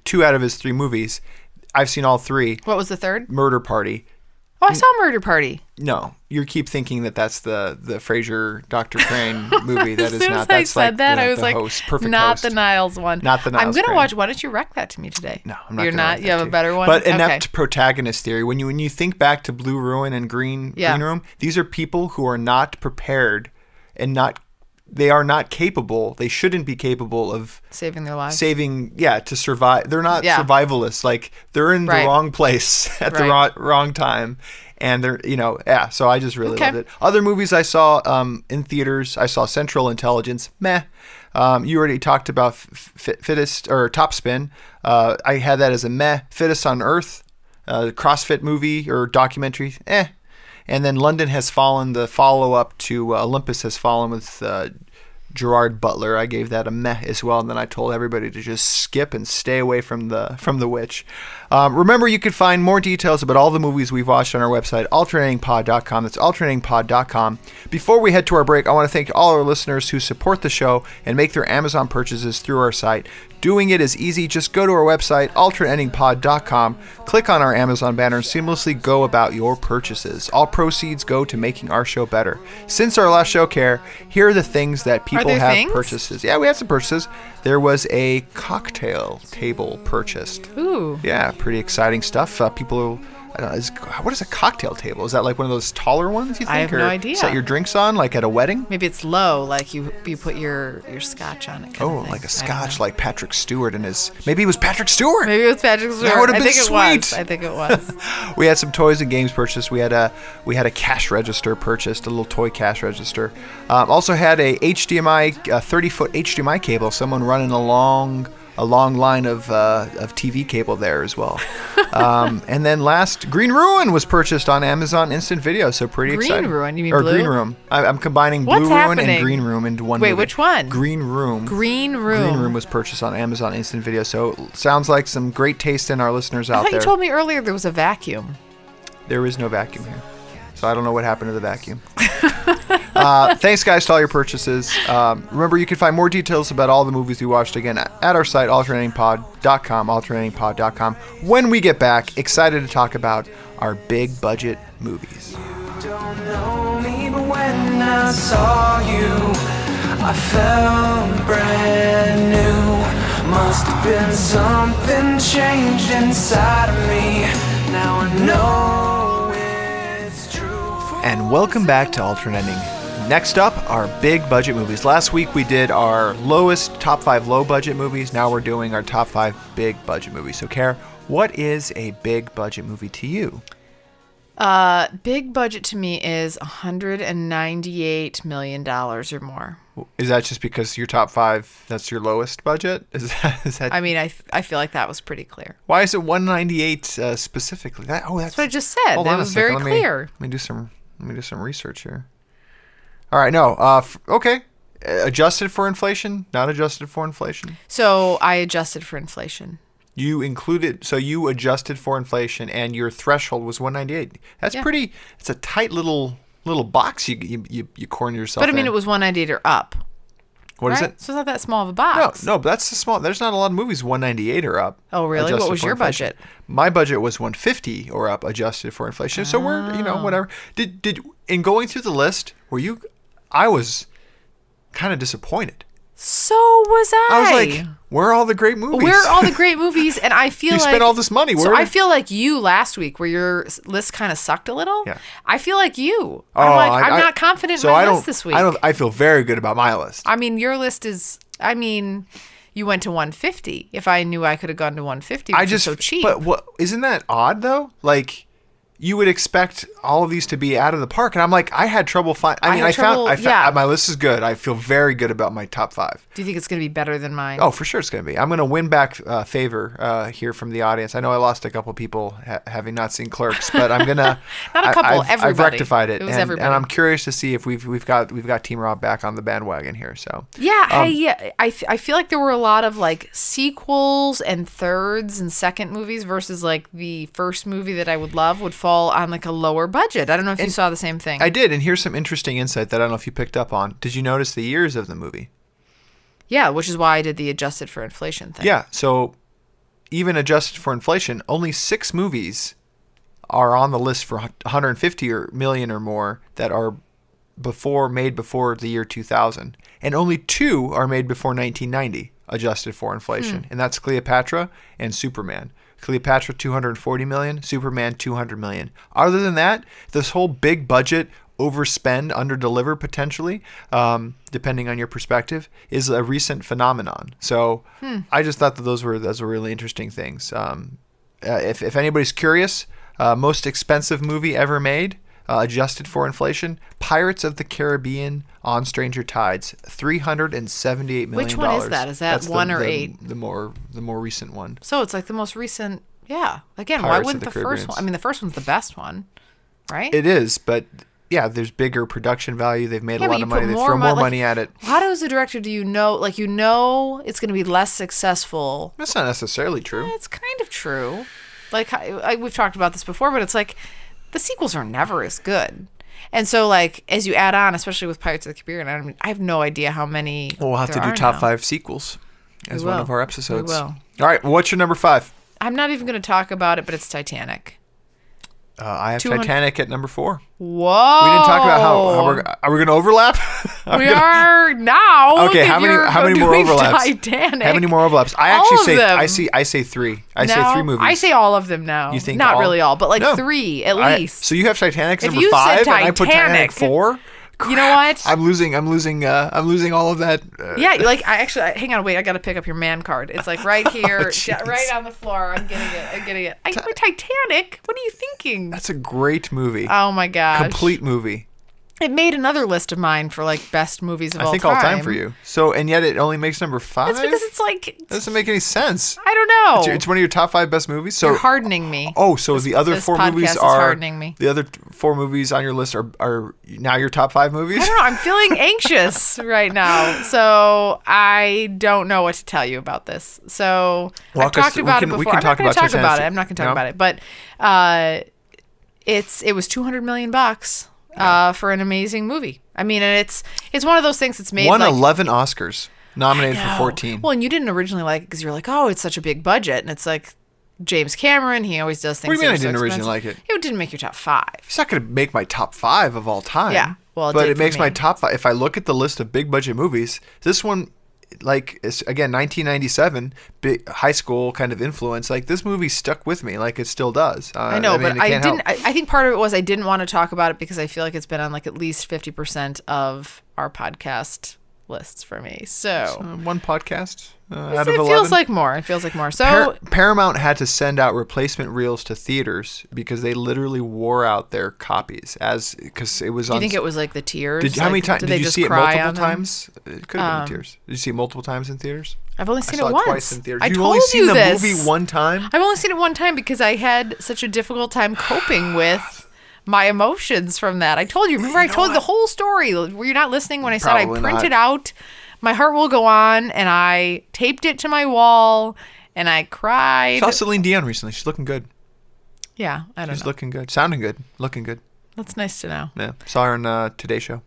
2 out of his 3 movies. I've seen all 3. What was the third? Murder Party. Oh, I saw Murder Party. No, you keep thinking that's the Frasier Dr. Crane movie. That is not. That's I said like that, the, I was the like, host, perfect not host. The Niles one. Not the Niles. I'm gonna Crane. watch. Why don't you rec that to me today? No, I'm not. You're not. You have a better one. But inept protagonist theory. When you think back to Blue Ruin and Green Room, these are people who are not prepared and they are not capable. They shouldn't be capable of saving their lives. To survive. They're not survivalists. Like they're in the wrong place at the wrong time. And they're, so I just really loved it. Other movies I saw in theaters, I saw Central Intelligence. Meh. You already talked about Fittest or Top Spin. I had that as a meh. Fittest on Earth, CrossFit movie or documentary. And then London Has Fallen, the follow-up to Olympus Has Fallen with Gerard Butler. I gave that a meh as well, and then I told everybody to just skip and stay away from the witch. Remember, you can find more details about all the movies we've watched on our website, alternatingpod.com. That's alternatingpod.com. Before we head to our break, I want to thank all our listeners who support the show and make their Amazon purchases through our site. Doing it is easy. Just go to our website, alternatingpod.com, click on our Amazon banner, and seamlessly go about your purchases. All proceeds go to making our show better. Since our last show, Care, here are the things that people have purchases. Yeah, we have some purchases. There was a cocktail table purchased. Ooh. Yeah, pretty exciting stuff. People... what is a cocktail table? Is that like one of those taller ones, you think? I have no idea. Set your drinks on, like at a wedding? Maybe it's low, like you put your scotch on it. Like a scotch, like Patrick Stewart and his... Maybe it was Patrick Stewart! Maybe it was Patrick Stewart. That would have been sweet! I think it was. We had some toys and games purchased. We had a cash register purchased, a little toy cash register. Also had a HDMI, 30-foot HDMI cable. Someone running a long a long line of TV cable there as well. And then last, Green Ruin was purchased on Amazon Instant Video, so pretty exciting. Green Ruin? You mean or Blue? Green Room. I'm combining What's Blue Ruin happening? and Green Room into one Wait, movie. which one? Green Room. Green Room. Green Room was purchased on Amazon Instant Video, so sounds like some great taste in our listeners I out thought there. you told me earlier there was a vacuum. There is no vacuum here. So I don't know what happened to the vacuum. Thanks, guys, to all your purchases. Remember, you can find more details about all the movies we watched again at our site, alternatingpod.com, alternatingpod.com. When we get back, excited to talk about our big budget movies. You don't know me, but when I saw you, I felt brand new. Must have been something changed inside of me. Now I know it's true. And welcome back to Alternating. Next up, our big budget movies. Last week we did our lowest top 5 low budget movies. Now we're doing our top 5 big budget movies. So, Kara, what is a big budget movie to you? Big budget to me is $198 million or more. Is that just because your top 5, that's your lowest budget? Is that? I mean, I feel like that was pretty clear. Why is it 198 specifically? That's That's what I just said. Hold That on a was second. very clear. Let me do some research here. All right, no. Okay. Adjusted for inflation, not adjusted for inflation. So I adjusted for inflation. You adjusted for inflation, and your threshold was 198. That's pretty. It's a tight little box you corner yourself. But I mean, in. it was 198 or up. What is right? it? So it's not that small of a box. No, but that's the small. There's not a lot of movies 198 or up. Oh, really? What adjusted was for your inflation. budget? My budget was 150 or up, adjusted for inflation. So we're whatever. Did in going through the list, I was kind of disappointed. So was I. I was like, where are all the great movies? Where are all the great movies? And I feel you like... spent all this money. So I feel like you last week, where your list kind of sucked a little. Yeah. I feel like you. I'm not confident in my list this week. I feel very good about my list. I mean, your list is... I mean, you went to 150. If I knew I could have gone to 150, which is so cheap. But isn't that odd, though? Like... You would expect all of these to be out of the park, and I'm like, I had trouble finding. I found my list is good. I feel very good about my top 5. Do you think it's going to be better than mine? Oh, for sure it's going to be. I'm going to win back favor here from the audience. I know I lost a couple people having not seen Clerks, but I'm gonna not a couple. I've Everybody. rectified it, It was and everybody. I'm curious to see if we've got Team Rob back on the bandwagon here. So yeah, I feel like there were a lot of like sequels and thirds and second movies versus like the first movie that I would love would fall on like a lower budget. I don't know if you saw the same thing. I did, and here's some interesting insight that I don't know if you picked up on. Did you notice the years of the movie? Yeah, which is why I did the adjusted for inflation thing. Yeah, so even adjusted for inflation, only 6 movies are on the list for 150 million or more that are made before the year 2000, and only 2 are made before 1990, adjusted for inflation, and that's Cleopatra and Superman. Cleopatra 240 million, Superman 200 million. Other than that, this whole big budget overspend, underdeliver potentially, depending on your perspective, is a recent phenomenon. So I just thought that those were really interesting things. If anybody's curious, most expensive movie ever made, adjusted for inflation, Pirates of the Caribbean on Stranger Tides, $378 million. Which one is that? Is that That's 1 or 8? The more recent one. So it's like the most recent. Yeah. Again, Pirates why of wouldn't the the first one? I mean, the first one's the best one, right? It is, but yeah, there's bigger production value. They've made a but lot you of money. put They more throw more like, money at it. How does a director do you know it's going to be less successful? That's not necessarily true. It's kind of true. Like we've talked about this before, but it's like the sequels are never as good. And so, like, as you add on, especially with Pirates of the Caribbean, I have no idea how many. Well, we'll have to do top 5 sequels as one of our episodes. We will. All right, what's your number 5? I'm not even going to talk about it, but it's Titanic. I have Titanic at number 4. Whoa! We didn't talk about how are we going to overlap? Are now. Okay, how many more overlaps? Titanic. How many more overlaps? I All actually of say them. I say 3. I say 3 movies. I say all of them now. You think not all? really all, but like No. 3 at least. So you have Titanic as If number you said 5, and I put Titanic Titanic, 4. You know what? I'm losing all of that. Yeah, like hang on, wait. I got to pick up your man card. It's like right here, right on the floor. I'm getting it. Titanic. What are you thinking? That's a great movie. Oh my gosh. Complete movie. It made another list of mine for like best movies of all time. I think all time for you. So, and yet it only makes number 5? It's because it's like... That doesn't make any sense. I don't know. It's one of your top 5 best movies? So, you're hardening me. Oh, so the other 4 movies is are... hardening me. The other 4 movies on your list are now your top 5 movies? I don't know. I'm feeling anxious right now. So I don't know what to tell you about this. So I've talked about it before. I'm not going to talk about it. I'm not going to talk about it. But it was $200 million for an amazing movie. I mean, and it's one of those things that's made won like 11 Oscars, nominated for 14. Well, and you didn't originally like it because you're like, oh, it's such a big budget, and it's like James Cameron. He always does things. What do you mean I that are didn't so originally expensive. like it? It didn't make your top 5. It's not going to make my top 5 of all time. Yeah, well, but did it for makes me. my top 5. If I look at the list of big budget movies, this one, like, is, again, 1997, big high school kind of influence. Like, this movie stuck with me, like it still does. I know, mean, but I didn't. help. I think part of it was I didn't want to talk about it because I feel like it's been on like at least 50% of our podcast lists for me. So one podcast out of it 11. feels like more. It feels like more. So Paramount had to send out replacement reels to theaters because they literally wore out their copies because it was. Do you think it was like the tears? How many times did you see it? Multiple times? times? It could have been the tears. Did you see it multiple times in theaters? I've only seen I saw it once. Twice in theaters. I You've told only seen you the this. movie one time? I've only seen it one time because I had such a difficult time coping with my emotions from that. I told you. Remember, I told you the whole story. Were you not listening when I said Probably I printed not. out My Heart Will Go On and I taped it to my wall and I cried. I saw Celine Dion recently. She's looking good. Yeah, I don't She's know. looking good. Sounding good. Looking good. That's nice to know. Yeah. Saw her on Today Show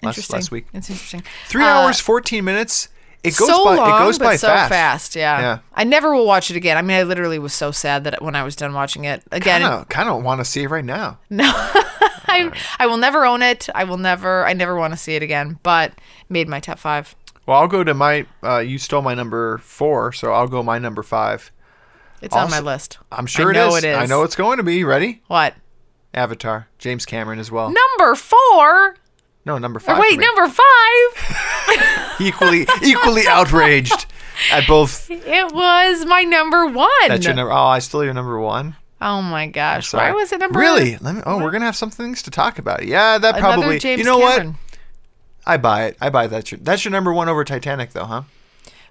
last week. It's interesting. 3 hours, 14 minutes. It goes so by. long, It goes but by so fast. Yeah. I never will watch it again. I mean, I literally was so sad that when I was done watching it again. Kind of want to see it right now. No, I will never own it. I never want to see it again. But made my top 5. Well, I'll go to my. You stole my number 4, so I'll go my number 5. It's on my list. I'm sure it is. I know it's going to be. Ready? What? Avatar. James Cameron as well. Number 4. No, number 5. Wait, number 5. equally outraged at both. It was my number 1. That's your number. Oh, I stole your number 1. Oh my gosh! Sorry. Why was it number? Really? We're gonna have some things to talk about. Yeah, that Another probably. James You know Cameron. what? I buy it. That's your number 1 over Titanic, though, huh?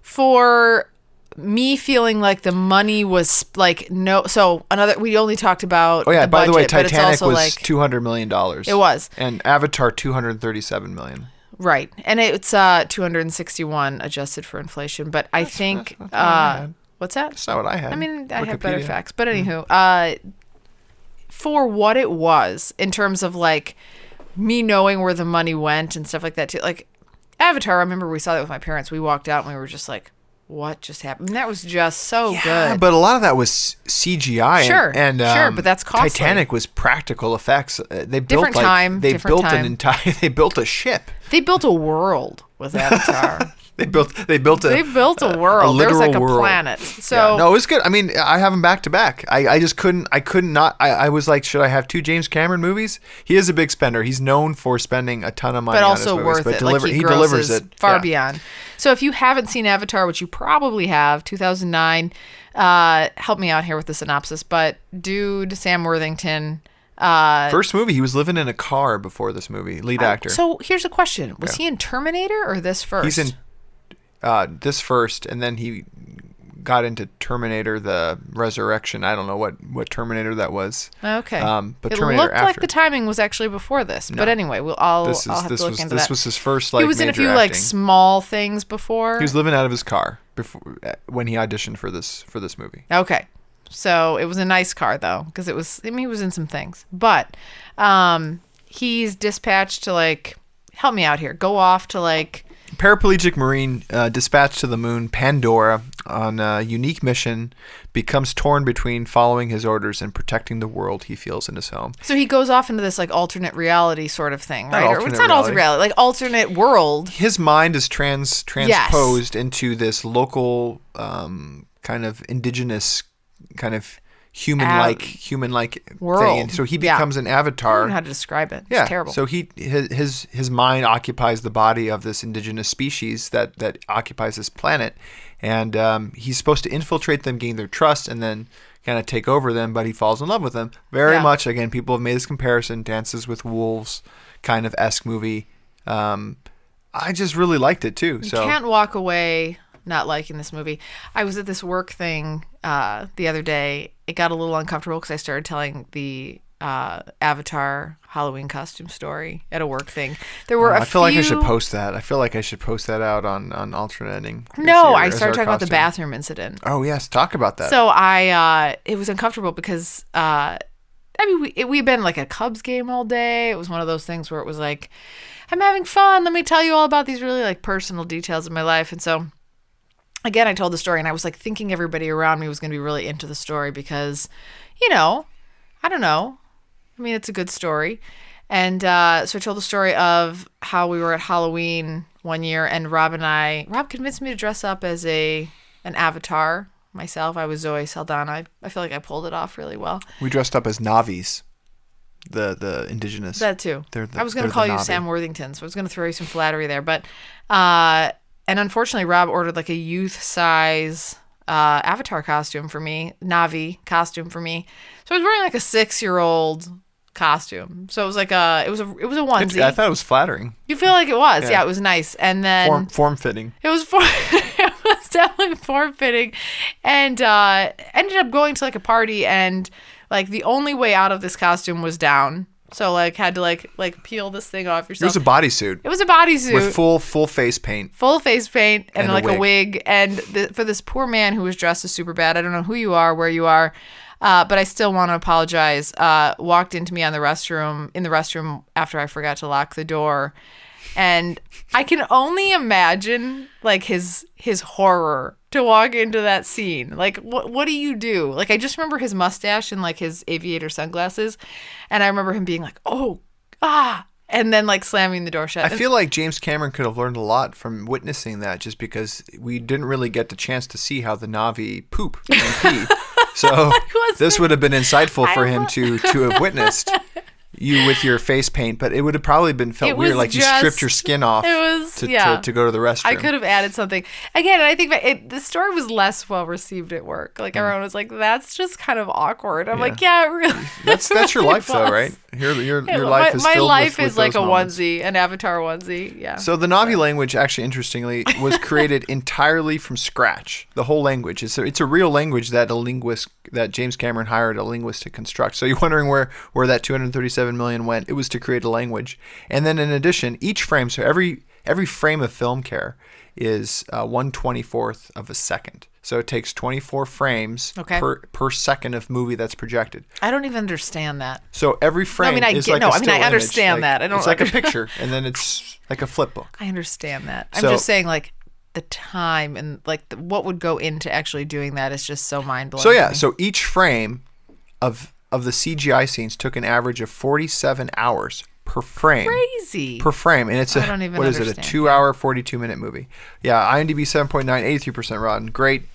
For me feeling like the money was like no. So we only talked about. Oh yeah. By the way, budget, but it's Titanic also was like, $200 million. It was. And Avatar $237 million. Right, and it's 261 adjusted for inflation. But I think what's that? That's not what I had. I mean, I have better Wikipedia. facts. But anywho, for what it was in terms of like me knowing where the money went and stuff like that too. Like Avatar, I remember we saw that with my parents. We walked out and we were just like, what just happened? And that was just so good. But a lot of that was CGI. Sure, and sure, but that's costly. Titanic was practical effects. They built Different time, They different built time. They built a ship. They built a world with Avatar. They built a They built a world. There was like a world. planet. So Yeah. No, it was good. I mean, I have them back to back. I just couldn't. I could not. I was like, should I have 2 James Cameron movies? He is a big spender. He's known for spending a ton of money, but on also his movies, worth but it. Like he delivers grosses it far Yeah. beyond. So if you haven't seen Avatar, which you probably have, 2009, help me out here with the synopsis. But dude, Sam Worthington. First movie, he was living in a car before this movie. Lead actor. So here's a question: was he in Terminator or this first? He's in this first, and then he got into Terminator: The Resurrection. I don't know what Terminator that was. Okay. But it Terminator looked like after. the timing was actually before this. But anyway, I'll have to look into that. This was his first like he was in a major few like acting. small things before. He was living out of his car before when he auditioned for this movie. Okay. So it was a nice car though, because it was. I mean, he was in some things, but he's dispatched to like help me out here. Go off to like. Paraplegic Marine dispatched to the moon Pandora on a unique mission, becomes torn between following his orders and protecting the world he feels in his home. So he goes off into this like alternate reality sort of thing, right? Or alternate it's not alternate reality, like alternate world. His mind is transposed into this local kind of indigenous kind of human-like world. thing. And so he becomes an I don't avatar. know how to describe it. Yeah, It's terrible. so his mind occupies the body of this indigenous species that occupies this planet, and he's supposed to infiltrate them, gain their trust, and then kind of take over them, but he falls in love with them. Very Yeah. much, again, people have made this comparison, Dances with Wolves kind of esque movie. I just really liked it too. You can't walk away not liking this movie. I was at this work thing the other day. It got a little uncomfortable because I started telling the Avatar Halloween costume story at a work thing. There were I feel like I should post that. I feel like I should post that out on alternating. No, I started talking about the bathroom incident. Oh yes, talk about that. So it was uncomfortable because we'd been like a Cubs game all day. It was one of those things where it was like, I'm having fun. Let me tell you all about these really like personal details of my life. And so again, I told the story and I was like thinking everybody around me was going to be really into the story because, I don't know. I mean, it's a good story. And so I told the story of how we were at Halloween one year and Rob convinced me to dress up as an avatar myself. I was Zoe Saldana. I feel like I pulled it off really well. We dressed up as Navis, the indigenous. That too. I was going to call you Sam Worthington, so I was going to throw you some flattery there. But and unfortunately, Rob ordered like a youth size avatar costume for me, Navi costume for me. So I was wearing like a 6-year-old costume. So it was like it was a onesie. I thought it was flattering. You feel like it was. Yeah, it was nice. And then form fitting. It was it was definitely form fitting. And ended up going to like a party and like the only way out of this costume was down. So like had to like peel this thing off yourself. It was a bodysuit. It was a bodysuit with full face paint. Full face paint and like a wig. And for this poor man who was dressed as Superbad, I don't know who you are, where you are, but I still want to apologize. Walked into me in the restroom after I forgot to lock the door, and I can only imagine like his horror to walk into that scene. Like, what do you do? Like, I just remember his mustache and like his aviator sunglasses, and I remember him being like, and then like slamming the door shut. I feel like James Cameron could have learned a lot from witnessing that, just because we didn't really get the chance to see how the Na'vi poop and pee. So this would have been insightful for him to have witnessed you with your face paint, but it would have probably been felt weird, like you stripped your skin off to go to the restroom. I could have added something. Again, and I think the story was less well received at work. Like everyone was like, that's just kind of awkward. I'm like, yeah, it really. That's your life though, right? Your life is filled with my life is like a moments. onesie, an avatar onesie. Yeah. So the Na'vi language, actually, interestingly, was created entirely from scratch. The whole language it's a real language that James Cameron hired a linguist to construct. So you're wondering where that $237 million went. It was to create a language, and then in addition, each frame. So every frame of film care is 1/24th of a second. So it takes 24 frames per second of movie that's projected. I don't even understand that. So every frame is like a still image. I understand that. It's like a picture, and then it's like a flip book. I understand that. I'm just saying, like, the time and like what would go into actually doing that is just so mind-blowing. So so each frame of the CGI scenes took an average of 47 hours per frame. Crazy. Per frame. And it's a 2-hour, 42-minute movie. Yeah, IMDb 7.9, 83% Rotten. Great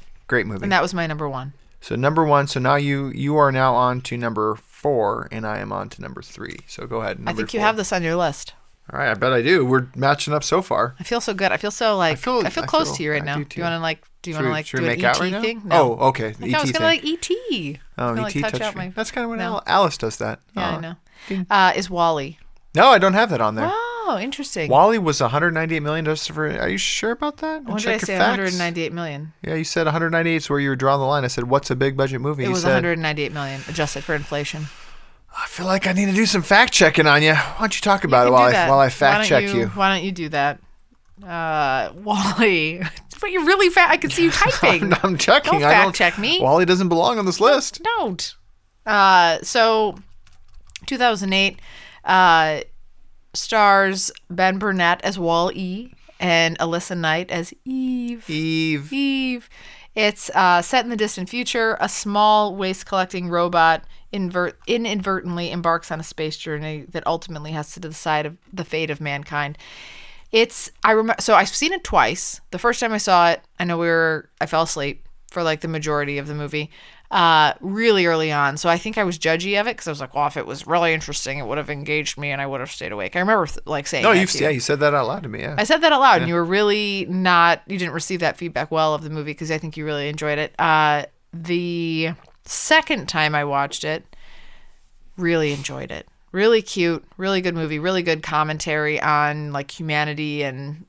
movie. And that was my number one. So number one. So now you are now on to number 4, and I am on to number 3. So go ahead. I think you have this on your list. All right, I bet I do. We're matching up so far. I feel so good. I feel so like I feel close to you right now. Do you want to like do an ET thing? No. Oh, okay. I was gonna like ET. Oh, ET touch me. That's kind of what Alice does that. Yeah, I know. Is Wall-E? No, I don't have that on there. Oh, interesting. Wall-E was $198 million. Are you sure about that? When did I say $198 million? Yeah, you said 198 is where you were drawing the line. I said, what's a big budget movie? It was $198 million, adjusted for inflation. I feel like I need to do some fact checking on you. Why don't you talk about it while I fact check you? Why don't you do that? Wall-E. But you're really fast. I can see you typing. I'm checking. Don't fact check me. Wall-E doesn't belong on this list. Don't. So 2008 stars Ben Burnett as Wall-E and Alyssa Knight as Eve. Eve. It's set in the distant future. A small waste-collecting robot inadvertently embarks on a space journey that ultimately has to decide the fate of mankind. So I've seen it twice. The first time I saw it, I fell asleep for like the majority of the movie, really early on. So I think I was judgy of it because I was like, well, if it was really interesting, it would have engaged me and I would have stayed awake. I remember saying no, you said that out loud to me. Yeah, I said that out loud, and you were really you didn't receive that feedback well of the movie because I think you really enjoyed it. Second time I watched it, really enjoyed it. Really cute, really good movie, really good commentary on like humanity and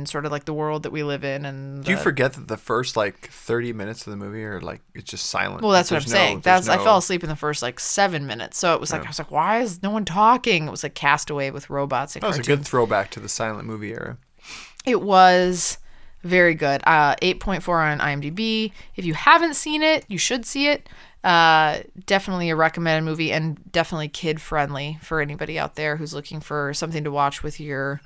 sort of like the world that we live in. And Do you forget that the first like 30 minutes of the movie are like it's just silent? Well, that's what I'm saying. I no... fell asleep in the first like 7 minutes, so it was like I was like, why is no one talking? It was like Castaway with robots. That was a good throwback to the silent movie era. It was very good. 8.4 on IMDb. If you haven't seen it, you should see it. Definitely a recommended movie and definitely kid friendly for anybody out there who's looking for something to watch with your,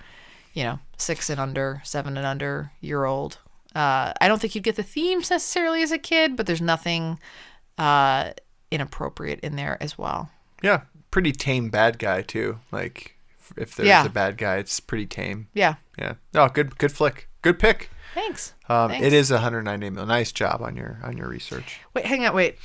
6 and under, 7 and under year old. I don't think you'd get the themes necessarily as a kid, but there's nothing inappropriate in there as well. Yeah, pretty tame bad guy too. Like if there's a bad guy, it's pretty tame. Yeah. Yeah. Oh, good flick. Good pick. Thanks. It is 190 million. Nice job on your research. Wait, hang on. Wait.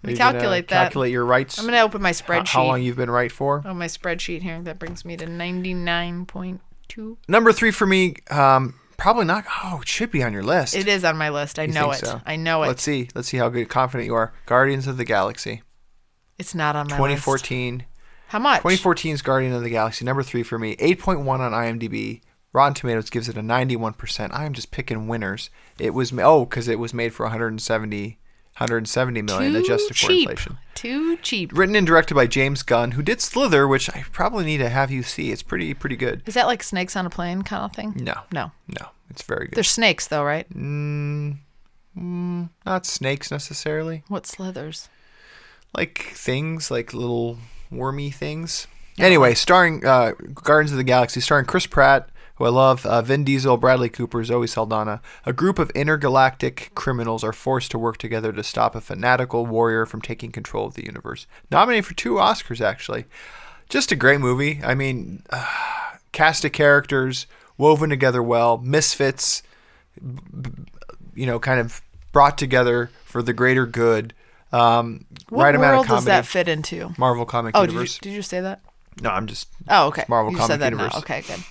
Let me calculate that. Calculate your rights. I'm going to open my spreadsheet. How long you've been right for? Oh, my spreadsheet here. That brings me to 99.2. Number 3 for me, probably not. Oh, it should be on your list. It is on my list. I know it. So? I know it. Let's see how confident you are. Guardians of the Galaxy. It's not on my 2014. list. How much? 2014's Guardian of the Galaxy. Number 3 for me. 8.1 on IMDb. Rotten Tomatoes gives it a 91%. I am just picking winners. It was because it was made for 170 million adjusted for inflation. Too cheap. Written and directed by James Gunn, who did Slither, which I probably need to have you see. It's pretty good. Is that like Snakes on a Plane kind of thing? No. It's very good. There's snakes though, right? Not snakes necessarily. What slithers? Like things, like little wormy things. Anyway, starring Guardians of the Galaxy, starring Chris Pratt, who I love, Vin Diesel, Bradley Cooper, Zoe Saldana. A group of intergalactic criminals are forced to work together to stop a fanatical warrior from taking control of the universe. Nominated for 2 Oscars, actually. Just a great movie. I mean, cast of characters, woven together well, misfits, kind of brought together for the greater good. What right amount world of comedy. does that fit into? Marvel Comic Universe. Did you say that? No, I'm just... Oh, okay. Marvel you Comic said that Universe. now. Okay, good.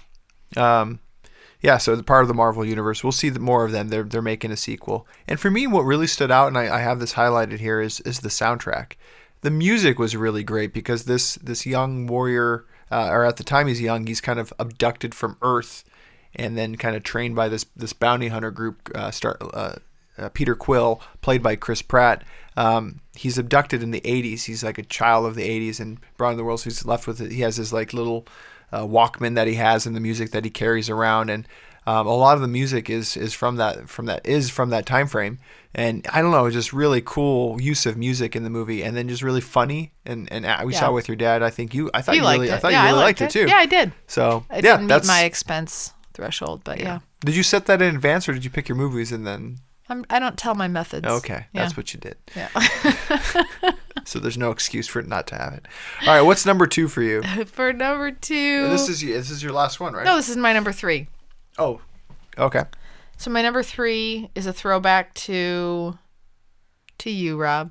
So the part of the Marvel Universe. We'll see more of them. They're making a sequel. And for me, what really stood out, and I have this highlighted here, is the soundtrack. The music was really great because this young warrior, or at the time he's young, he's kind of abducted from Earth and then kind of trained by this bounty hunter group, Peter Quill, played by Chris Pratt. He's abducted in the 80s. He's like a child of the 80s and brought into the world. So he's left with it. He has his like little Walkman that he has and the music that he carries around. And a lot of the music is from that time frame. And I don't know, just really cool use of music in the movie, and then just really funny. And we saw it with your dad. I thought you really liked it too. Yeah, I did. So it didn't meet my expense threshold, but yeah. Did you set that in advance, or did you pick your movies and then? I don't tell my methods. Okay, that's what you did. Yeah. So there's no excuse for it not to have it. All right, what's number 2 for you? For number 2. This is your last one, right? No, this is my number 3. Oh, okay. So my number 3 is a throwback to you, Rob,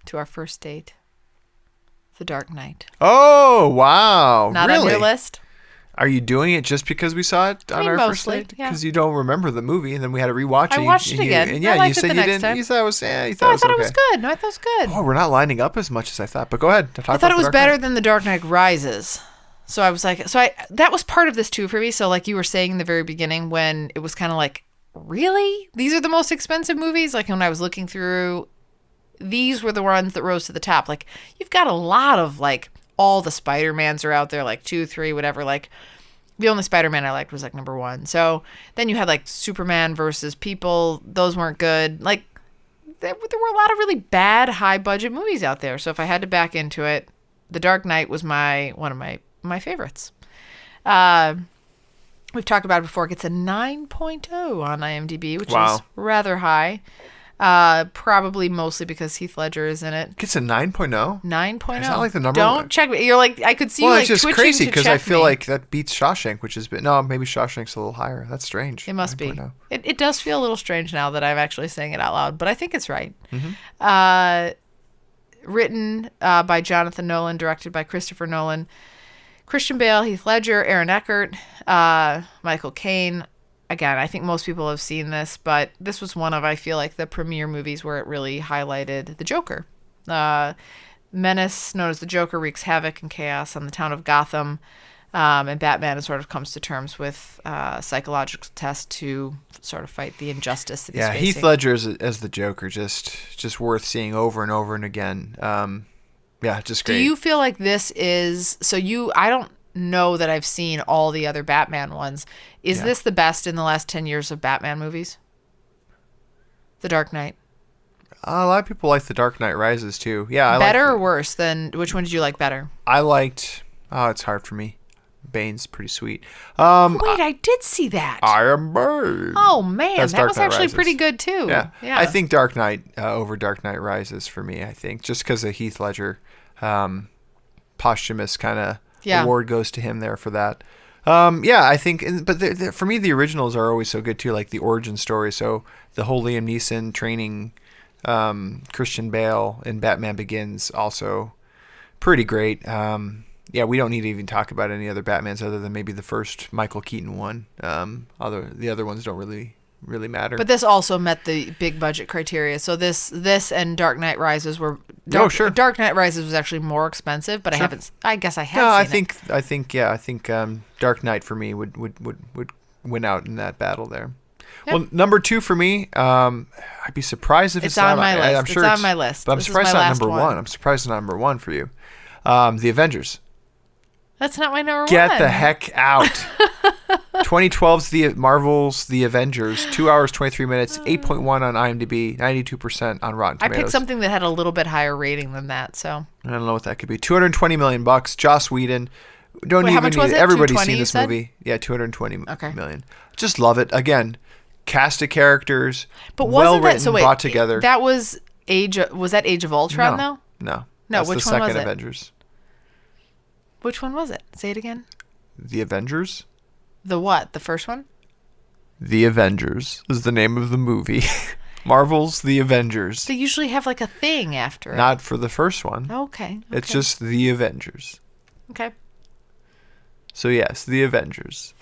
to our first date, The Dark Knight. Oh, wow! Not really? on your list? Are you doing it just because we saw it on our first date? Because you don't remember the movie, and then we had to rewatch it. I watched it again. And you said you didn't. You thought it was. I thought it was good. No, I thought it was good. Oh, we're not lining up as much as I thought. But go ahead. I thought it was better than The Dark Knight Rises. So I was like, that was part of this too for me. So like you were saying in the very beginning, when it was kind of like, really? These are the most expensive movies? Like when I was looking through, these were the ones that rose to the top. Like you've got a lot of like, all the Spider-Mans are out there, like 2, 3, whatever. Like the only Spider-Man I liked was like number 1. So then you had like Superman versus People. Those weren't good. Like there were a lot of really bad high budget movies out there. So if I had to back into it, The Dark Knight was one of my favorites. We've talked about it before. It gets a 9.0 on IMDb, which is rather high. Probably mostly because Heath Ledger is in it. Gets a 9.0? 9.0. It's not like the number. Don't check me. You're like, I could see you like twitching to check me. Well, it's just crazy because I feel like that beats Shawshank, which is no, maybe Shawshank's a little higher. That's strange. It must be. It does feel a little strange now that I'm actually saying it out loud, but I think it's right. Mm-hmm. Written by Jonathan Nolan, directed by Christopher Nolan, Christian Bale, Heath Ledger, Aaron Eckhart, Michael Caine. Again, I think most people have seen this, but this was one of, I feel like, the premiere movies where it really highlighted the Joker. Menace, known as the Joker, wreaks havoc and chaos on the town of Gotham. And Batman sort of comes to terms with psychological tests to sort of fight the injustice that he's facing. Heath Ledger as the Joker, just worth seeing over and over and again. Just great. Do you feel like this is... I don't know that I've seen all the other Batman ones. Is this the best in the last 10 years of Batman movies? The Dark Knight. A lot of people like The Dark Knight Rises, too. Yeah, better or worse than... Which one did you like better? I liked... Oh, it's hard for me. Bane's pretty sweet. Wait, I did see that. I am Bane. Oh, man. That was actually Rises. pretty good, too. Yeah. I think Dark Knight over Dark Knight Rises for me, I think. Just because of Heath Ledger. Posthumous kind of award goes to him there for that. I think... But for me, the originals are always so good, too. Like the origin story. So the whole Liam Neeson training Christian Bale in Batman Begins also pretty great. We don't need to even talk about any other Batmans other than maybe the first Michael Keaton one. The other ones don't really matter. But this also met the big budget criteria. So this and Dark Knight Rises were... Dark Knight Rises was actually more expensive, but I guess I have seen it. I think Dark Knight for me would win out in that battle there. Yep. Well, number 2 for me, I'd be surprised if it's on not my list. I'm sure it's on my list. But I'm surprised it's not number 1. I'm surprised it's not number 1 for you. The Avengers. That's not my number 1. Get the heck out. 2012's Marvel's The Avengers, 2 hours, 23 minutes, 8.1 on IMDb, 92% on Rotten Tomatoes. I picked something that had a little bit higher rating than that, so. I don't know what that could be. $220 million. Joss Whedon. How much was it? Everybody's seen this movie. Yeah, $220 million. Just love it. Again, cast of characters, but well written, brought together. That was that Age of Ultron though? No. That's which the one was second it? Avengers. Which one was it? Say it again. The Avengers. The what? The first one? The Avengers is the name of the movie. Marvel's The Avengers. They usually have like a thing after it. Not for the first one. Okay. It's just The Avengers. Okay. So yes, The Avengers.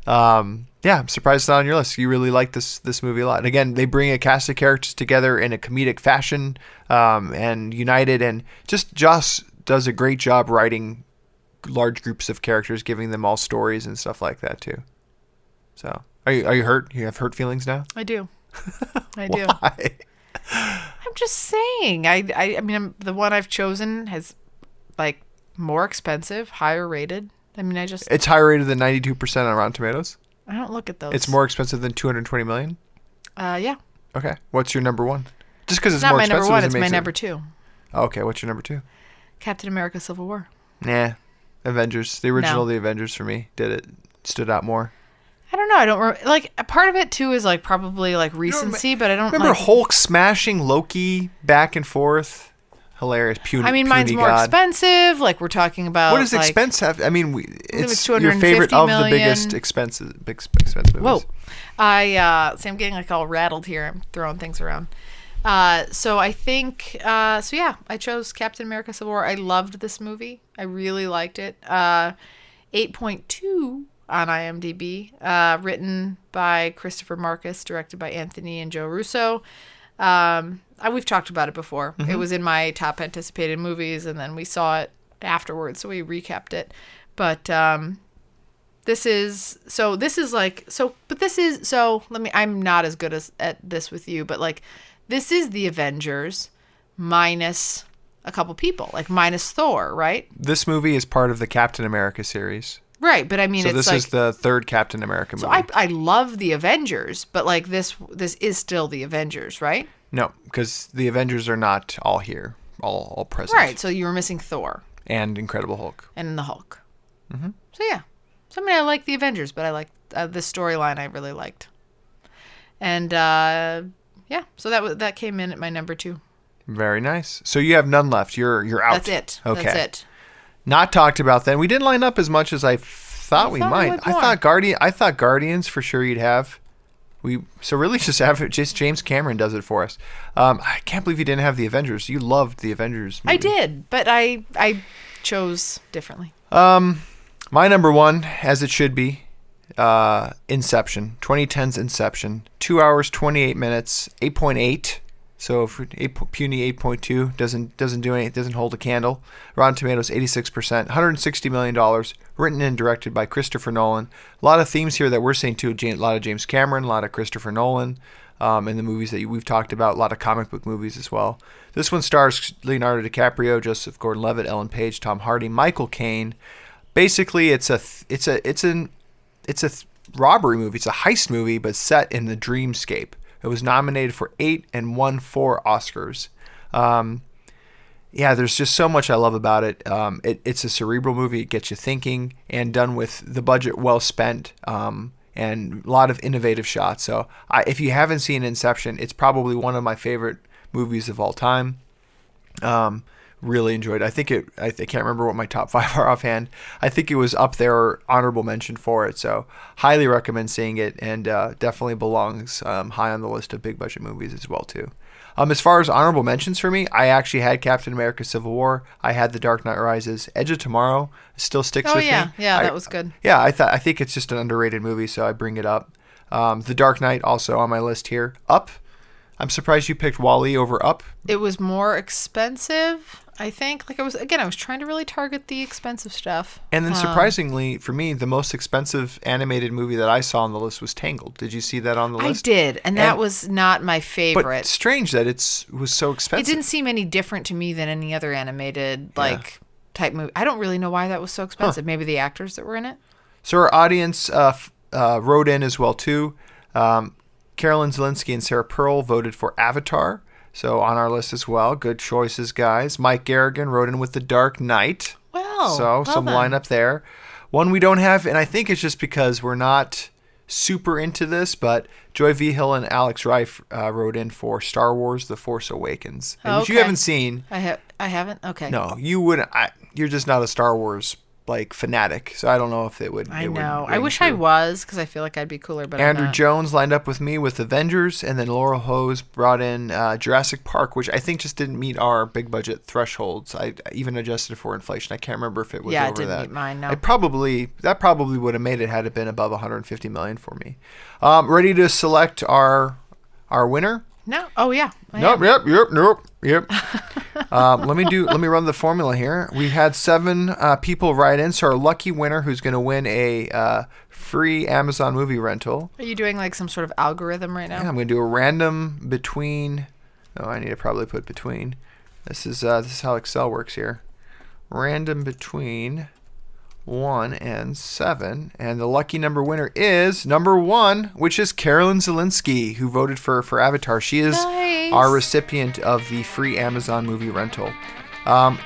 I'm surprised it's not on your list. You really like this movie a lot. And again, they bring a cast of characters together in a comedic fashion, and united, and just Joss does a great job writing large groups of characters, giving them all stories and stuff like that too. So, are you hurt? You have hurt feelings now? I do. I do. Why? I'm just saying. I mean, the one I've chosen has like more expensive, higher rated. I mean, it's higher rated than 92% on Rotten Tomatoes. I don't look at those. It's more expensive than $220 million. Yeah. Okay. What's your number 1? Just because it's not more my expensive. Number 1. It's my number 2. Okay. What's your number 2? Captain America: Civil War. Nah. Avengers. The original The Avengers for me stood out more. I don't know. I don't like a part of it too is like probably like recency, but I don't remember Hulk smashing Loki back and forth. Hilarious. Mine's more expensive. Like we're talking about. What does expense have? I mean, it's your favorite of the biggest expensive movies. Whoa, I'm getting like all rattled here. I'm throwing things around. So I think, I chose Captain America: Civil War. I loved this movie. I really liked it. 8.2 on IMDb. Written by Christopher Marcus, directed by Anthony and Joe Russo. We've talked about it before. Mm-hmm. It was in my top anticipated movies, and then we saw it afterwards, so we recapped it. But I'm not as good at this with you, but like this is the Avengers minus a couple people, like minus Thor, right? This movie is part of the Captain America series. Right, but I mean, so this is the third Captain America movie. So I love the Avengers, but like this is still the Avengers, right? No, because the Avengers are not all here, all present. Right, so you were missing Thor. And Incredible Hulk. And the Hulk. Mm-hmm. So yeah. So I mean, I like the Avengers, but I like the storyline I really liked. And so that came in at my number 2. Very nice. So you have none left. You're out. That's it. Okay. That's it. Not talked about then. We didn't line up as much as I thought we might. I thought Guardians for sure you'd have. So really just James Cameron does it for us. I can't believe you didn't have the Avengers. You loved the Avengers movie. I did, but I chose differently. My number 1, as it should be, Inception. 2010's Inception. 2 hours, 28 minutes, 8.8. So for puny 8.2 doesn't do anything, doesn't hold a candle. Rotten Tomatoes 86%, $160 million, written and directed by Christopher Nolan. A lot of themes here that we're seeing too. A lot of James Cameron, a lot of Christopher Nolan, in the movies that we've talked about. A lot of comic book movies as well. This one stars Leonardo DiCaprio, Joseph Gordon-Levitt, Ellen Page, Tom Hardy, Michael Caine. Basically, it's a robbery movie. It's a heist movie, but set in the dreamscape. It was nominated for 8 and won 4 Oscars. There's just so much I love about it. It's a cerebral movie. It gets you thinking, and done with the budget well spent, and a lot of innovative shots. So if you haven't seen Inception, it's probably one of my favorite movies of all time. Really enjoyed it. I can't remember what my top 5 are offhand. I think it was up there, or honorable mention for it. So highly recommend seeing it, and definitely belongs high on the list of big budget movies as well too. As far as honorable mentions for me, I actually had Captain America: Civil War. I had The Dark Knight Rises. Edge of Tomorrow still sticks with me. Yeah, that was good. Yeah, I think it's just an underrated movie, so I bring it up. The Dark Knight also on my list here. Up. I'm surprised you picked WALL-E over Up. It was more expensive, I think. I was trying to really target the expensive stuff. And then surprisingly, for me, the most expensive animated movie that I saw on the list was Tangled. Did you see that on the list? I did, and that was not my favorite. But strange that it was so expensive. It didn't seem any different to me than any other animated type movie. I don't really know why that was so expensive. Maybe the actors that were in it? So our audience wrote in as well, too. Carolyn Zelinsky and Sarah Pearl voted for Avatar, so on our list as well. Good choices, guys. Mike Garrigan wrote in with The Dark Knight. Some lineup there. One we don't have, and I think it's just because we're not super into this, but Joy Vigil and Alex Rife wrote in for Star Wars: The Force Awakens, which you haven't seen. I haven't. Okay. No, you wouldn't. You're just not a Star Wars fanatic, so I don't know if it would. I know. I wish I was, because I feel like I'd be cooler, but Andrew I'm not. Jones lined up with me with Avengers, and then Laurel Hose brought in Jurassic Park, which I think just didn't meet our big budget thresholds. I even adjusted for inflation. I can't remember if it was over that. Yeah, it didn't meet mine, no. That probably would have made it had it been above $150 million for me. Ready to select our winner? No. Oh yeah. Nope. Let me run the formula here. We had 7 people write in, so our lucky winner, who's going to win a free Amazon movie rental. Are you doing like some sort of algorithm right now? Yeah, I'm going to do a random between. Oh, I need to probably put between. This is how Excel works here. Random between 1 and 7, and the lucky number winner is number 1, which is Carolyn Zelinsky, who voted for Avatar. She is our recipient of the free Amazon movie rental.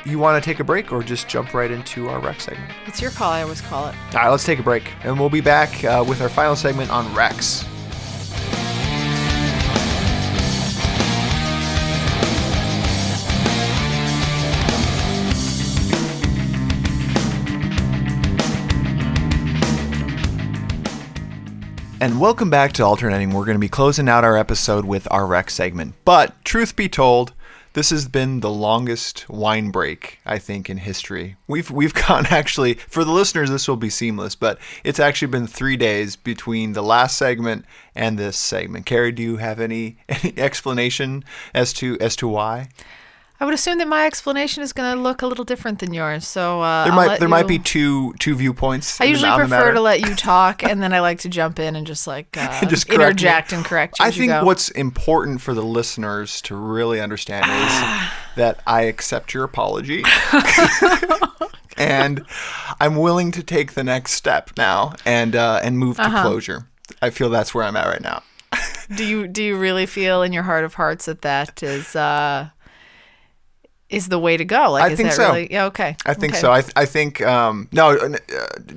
You want to take a break or just jump right into our rec segment? It's your call. I always call it. All right, let's take a break, and we'll be back with our final segment on Rex. And welcome back to Alternating. We're going to be closing out our episode with our rec segment. But truth be told, this has been the longest wine break, I think, in history. We've gone, actually, for the listeners, this will be seamless, but it's actually been 3 days between the last segment and this segment. Carrie, do you have any explanation as to why? I would assume that my explanation is going to look a little different than yours. So there might be two viewpoints. I usually prefer to let you talk, and then I like to jump in and just interject and correct you. I think what's important for the listeners to really understand is that I accept your apology, and I'm willing to take the next step now and move to closure. I feel that's where I'm at right now. Do you really feel in your heart of hearts that is the way to go? Like, I think so. Really? Yeah, okay. I think so. I think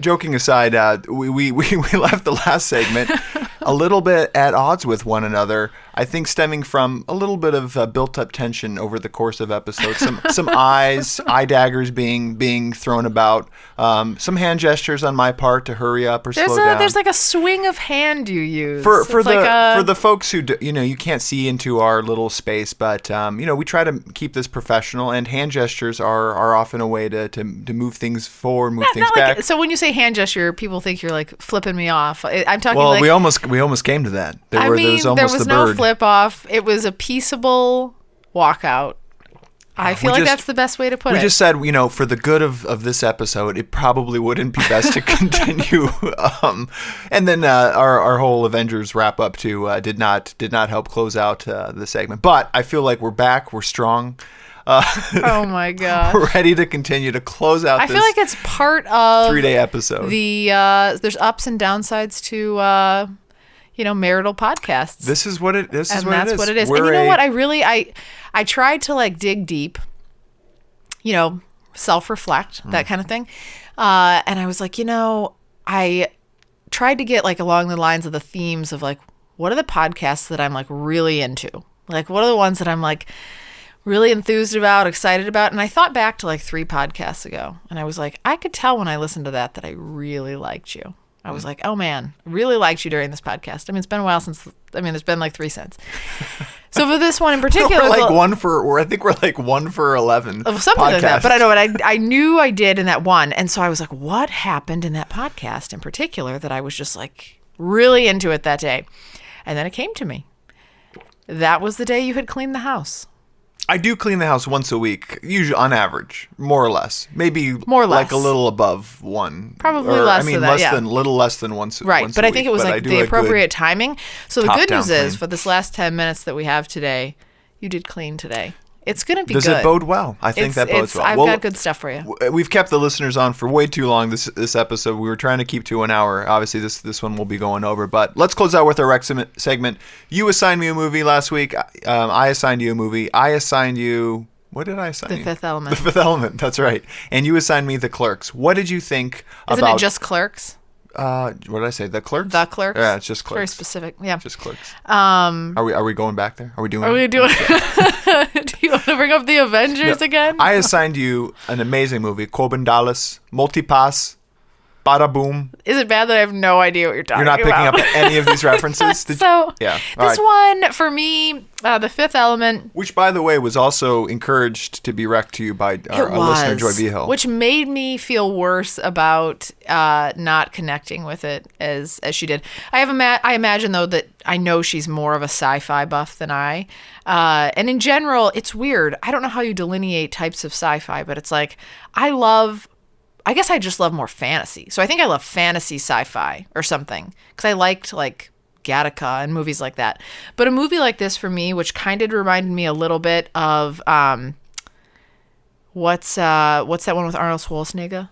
joking aside, we left the last segment a little bit at odds with one another. I think stemming from a little bit of built-up tension over the course of episodes. Some eye daggers being thrown about. Some hand gestures on my part to hurry up or slow down. There's like a swing of hand you use for the folks who you can't see into our little space, but we try to keep this professional, and hand gestures are often a way to move things forward, move things back. So when you say hand gesture, people think you're like flipping me off. I'm talking. Well, we almost came to that. There was no lip off. It was a peaceable walkout. I feel like that's the best way to put it. We just said, for the good of this episode, it probably wouldn't be best to continue. And then our whole Avengers wrap up too did not help close out the segment. But I feel like we're back. We're strong. Oh my god! We're ready to continue to close out. I feel like it's part of 3-day episode. There's ups and downsides to marital podcasts. This is what it is. That's what it is. And you know what? I tried to like dig deep, self-reflect, that kind of thing. And I was like, I tried to get like along the lines of the themes of like, what are the podcasts that I'm like really into? Like, what are the ones that I'm like really enthused about, excited about? And I thought back to like 3 podcasts ago, and I was like, I could tell when I listened to that I really liked you. I was like, oh man, I really liked you during this podcast. I mean, it's been a while since, there's been like 3 since. So for this one in particular, I think we're like 1 for 11. Something like that. But I know what I knew I did in that one. And so I was like, what happened in that podcast in particular that I was just like really into it that day? And then it came to me. That was the day you had cleaned the house. I do clean the house once a week, usually on average, more or less. Maybe more or less. Like a little above 1. Probably less than that, little less than once. Right, once but a I think week. it was like the appropriate timing. So the good news is, clean. for this last 10 minutes that we have today, you did clean today. It's going to be good. Does it bode well? I think that bodes well. I've got good stuff for you. We've kept the listeners on for way too long this episode. We were trying to keep to an hour. Obviously, this one will be going over. But let's close out with our rec segment. You assigned me a movie last week. I assigned you a movie. I assigned you... What did I assign you? The Fifth Element. The Fifth Element, that's right. And you assigned me The Clerks. What did you think about... Isn't it just Clerks? What did I say? The Clerks? The Clerks? Yeah, it's just Clerks. Very specific, yeah. Just Clerks. Are we going back there? Are we doing... Do you want to bring up the Avengers again? I assigned you an amazing movie, Corbin Dallas, Multipass, Bada Boom. Is it bad that I have no idea what you're talking about? You're not picking up any of these references? Yeah. This one, for me, The Fifth Element... Which, by the way, was also encouraged to be rec to you by our listener, Joy Vigil. Which made me feel worse about not connecting with it as she did. I imagine, though, that I know she's more of a sci-fi buff than I. And in general, it's weird. I don't know how you delineate types of sci-fi, but it's like, I guess I just love more fantasy. So I think I love fantasy sci-fi or something, because I liked like Gattaca and movies like that. But a movie like this for me, which kind of reminded me a little bit of what's that one with Arnold Schwarzenegger?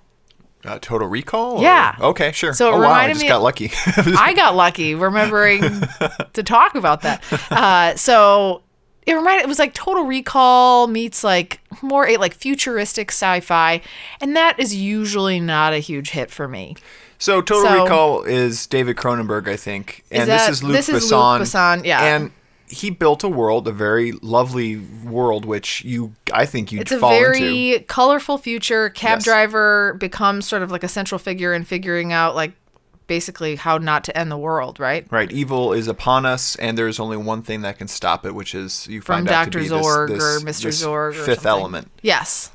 Total Recall? Yeah. Okay, sure. So it I reminded just me. got lucky. I got lucky remembering to talk about that. So it was like Total Recall meets like more like futuristic sci-fi, and that is usually not a huge hit for me. So Total Recall is David Cronenberg, I think, and this is Luc Besson. Yeah, and he built a very lovely world, which I think you'd fall into. It's a very colorful future. Cab driver becomes sort of like a central figure in figuring out like basically how not to end the world, right? Right. Evil is upon us, and there's only one thing that can stop it, which is you find out to be Zorg this or Mr. Zorg or Fifth something. Element. Yes.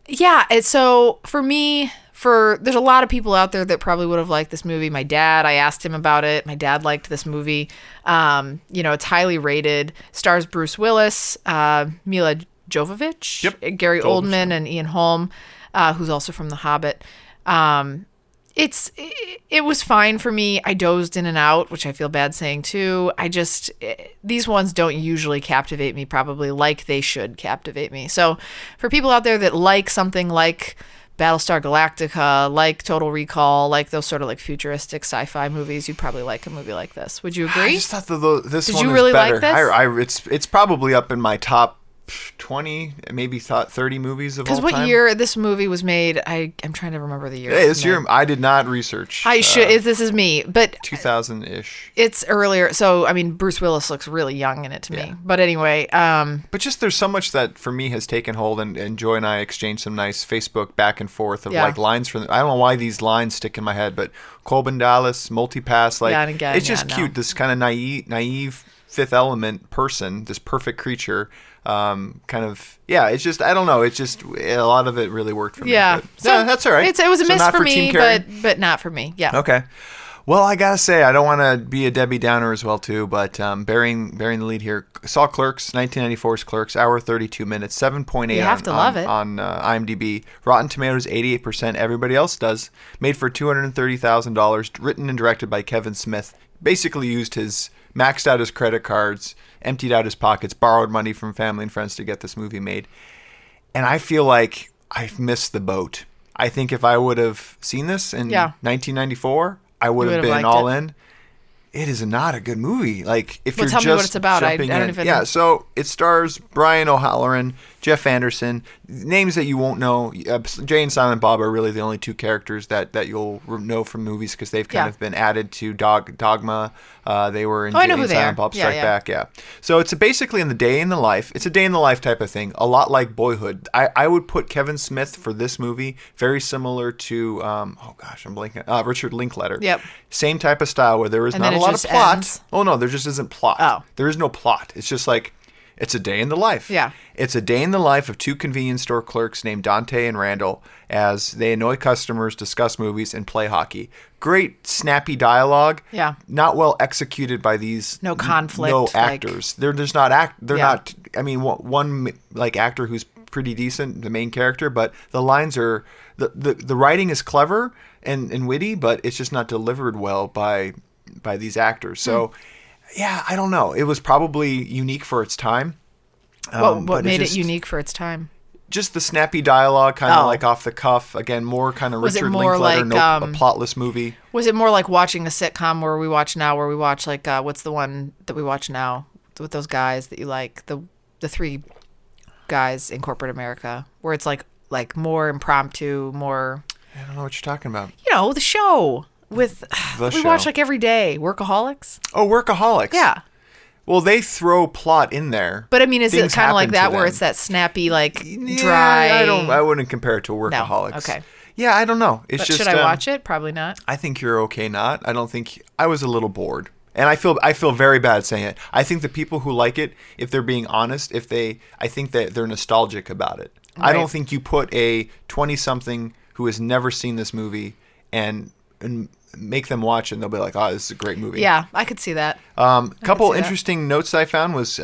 Yeah. And so for me, there's a lot of people out there that probably would have liked this movie. My dad, I asked him about it. My dad liked this movie. It's highly rated. Stars Bruce Willis, Mila Jovovich, Gary Oldman, and Ian Holm, who's also from The Hobbit. It was fine for me. I dozed in and out, which I feel bad saying too. These ones don't usually captivate me probably like they should captivate me. So for people out there that like something like Battlestar Galactica, like Total Recall, like those sort of like futuristic sci-fi movies, you'd probably like a movie like this. Would you agree? I just thought this Did one you was really better. like this? It's probably up in my top 20, maybe 30 movies of all time. Because what year this movie was made, I'm trying to remember the year. Hey, this year, I did not research. I should. This is me, but 2000-ish. It's earlier. So, I mean, Bruce Willis looks really young in it to me. But anyway. But just there's so much that, for me, has taken hold, and Joy and I exchanged some nice Facebook back and forth of like lines from... I don't know why these lines stick in my head, but Corbin Dallas, Multipass, like, it's just cute. This kind of naive Fifth Element person, this perfect creature... it's just, I don't know, it's just a lot of it really worked for me. Yeah, so that's all right. It was a miss not for me, Team Carrie. but not for me. Yeah. Okay. Well, I gotta say, I don't want to be a Debbie Downer as well too, but bearing the lead here, saw Clerks, 1994's Clerks, hour 32 minutes, 7.8 You have to love it. on IMDb. Rotten Tomatoes 88%. Everybody else does. Made for $230,000. Written and directed by Kevin Smith. Basically maxed out his credit cards, emptied out his pockets, borrowed money from family and friends to get this movie made. And I feel like I've missed the boat. I think if I would have seen this in 1994, I would have been all in. It is not a good movie. Like, if you're tell just me what it's about. I jumping don't in. even... Yeah, so it stars Brian O'Halloran, Jeff Anderson, names that you won't know. Jay and Silent Bob are really the only two characters that you'll know from movies because they've kind of been added to Dogma. They were in Jay and Silent Bob Strike Back. Yeah. So it's basically in the day in the life. It's a day in the life type of thing. A lot like Boyhood. I would put Kevin Smith for this movie very similar to I'm blanking. Richard Linklater. Yep. Same type of style where there is not a lot of plot. Ends. Oh no, there just isn't plot. Oh. There is no plot. It's just like it's a day in the life. Yeah. It's a day in the life of two convenience store clerks named Dante and Randall as they annoy customers, discuss movies, and play hockey. Great, snappy dialogue. Yeah. Not well executed by these no conflict. No actors. They're just not They're not. I mean, one like actor who's pretty decent, the main character, but the lines are the writing is clever and witty, but it's just not delivered well by these actors. So. Yeah, I don't know. It was probably unique for its time. What made it unique for its time? Just the snappy dialogue, kind of like off the cuff. Again, more kind of Richard Linklater, a plotless movie. Was it more like watching a sitcom where we watch like, what's the one that we watch now with those guys that you like? The three guys in corporate America, where it's like more impromptu, more... I don't know what you're talking about. You know, the show. We watch like every day. Workaholics. Oh, Workaholics. Yeah. Well, they throw plot in there. But I mean, is it kind of like that where it's that snappy, like dry? I wouldn't compare it to Workaholics. No. Okay. Yeah, I don't know. It's just. Should I watch it? Probably not. I think you're okay not. I don't think I was a little bored. And I feel very bad saying it. I think the people who like it, if they're being honest, I think that they're nostalgic about it. Right. I don't think you put a 20-something who has never seen this movie and make them watch it and they'll be like, oh, this is a great movie. Yeah, I could see that. Couple interesting notes I found was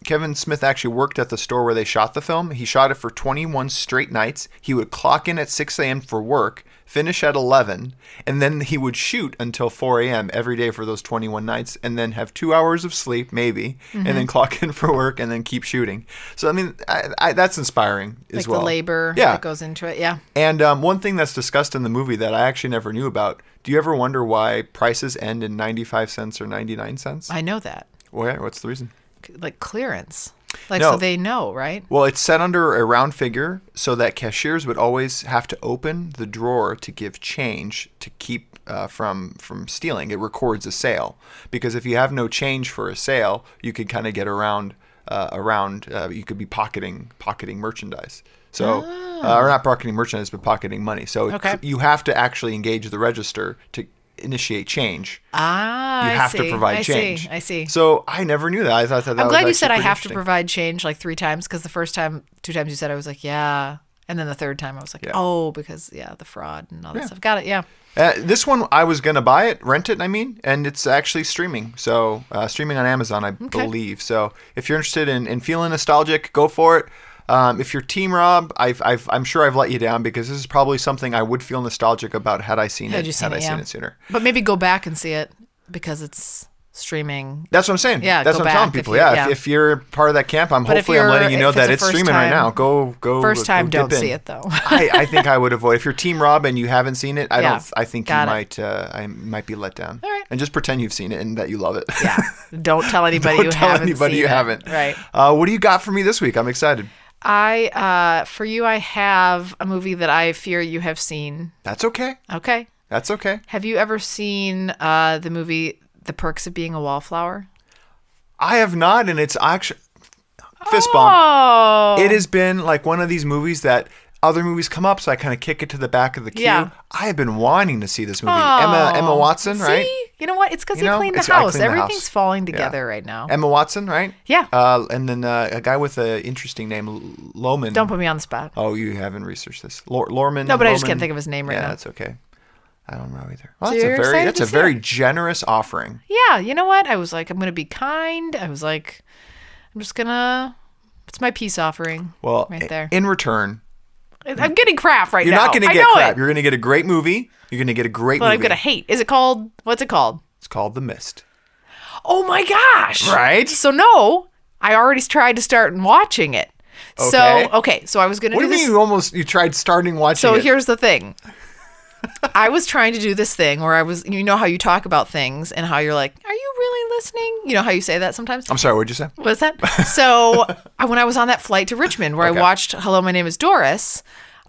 Kevin Smith actually worked at the store where they shot the film. He shot it for 21 straight nights. He would clock in at 6 a.m. for work, finish at 11, and then he would shoot until 4 a.m. every day for those 21 nights and then have 2 hours of sleep, maybe, and then clock in for work and then keep shooting. So, I mean, that's inspiring as well. Like the labor that goes into it, yeah. And one thing that's discussed in the movie that I actually never knew about, do you ever wonder why prices end in 95 cents or 99 cents? I know that. What's the reason? Like clearance. So they know, right? Well, it's set under a round figure so that cashiers would always have to open the drawer to give change to keep from stealing. It records a sale. Because if you have no change for a sale, you could kind of get around you could be pocketing merchandise. So, or not pocketing merchandise, but pocketing money. So you have to actually engage the register to initiate change. You have to provide change. I see. So I never knew that. I thought that I'm was glad you said I have to interesting. provide change like 3 times because the first time, 2 times you said I was like, yeah. And then the third time I was like, oh, because, the fraud and all that stuff. Got it, yeah. This one, I was going to buy it, rent it, and it's actually streaming. So streaming on Amazon, I believe. So if you're interested in feeling nostalgic, go for it. If you're Team Rob, I'm sure I've let you down because this is probably something I would feel nostalgic about had I seen it sooner. But maybe go back and see it because it's streaming. That's what I'm saying. Yeah, that's what I'm telling people. If you're part of that camp, hopefully I'm letting you know that it's streaming right now. Go. First time, don't see it though. I think I would avoid. If you're Team Rob and you haven't seen it, I think I might be let down. All right. And just pretend you've seen it and that you love it. Yeah. Don't tell anybody you haven't. Right. What do you got for me this week? I'm excited. For you, I have a movie that I fear you have seen. That's okay. Okay. That's okay. Have you ever seen the movie The Perks of Being a Wallflower? I have not, and it's actually fist bump. Oh. It has been like one of these movies that other movies come up, so I kind of kick it to the back of the queue. Yeah. I have been wanting to see this movie. Emma Watson, right? See? You know what? It's because you cleaned the house. Everything's falling together right now. Emma Watson, right? Yeah. And then a guy with an interesting name, Lohman. Don't put me on the spot. Oh, you haven't researched this. Lorman. No, but I just can't think of his name right now. Yeah, that's okay. I don't know either. Well, So you're excited that's to a see very it? generous offering. Yeah, you know what? I was like, I'm gonna be kind. I was like, I'm just gonna. It's my peace offering. Well, right there. in return, I'm getting crap right you're now. not going to I get know crap. it. You're going to get a great movie. You're going to get a great But movie. I'm gonna hate. Is it called? What's it called? It's called The Mist. Oh my gosh! Right? So no, I already tried to start watching it. Okay. So I was gonna What do do you this. mean you tried starting watching So it? here's the thing. I was trying to do this thing where you know how you talk about things and how you're like, are you really listening? You know how you say that sometimes? I'm sorry, what'd you say? What's that? So when I was on that flight to Richmond where Okay. I watched Hello, My Name is Doris,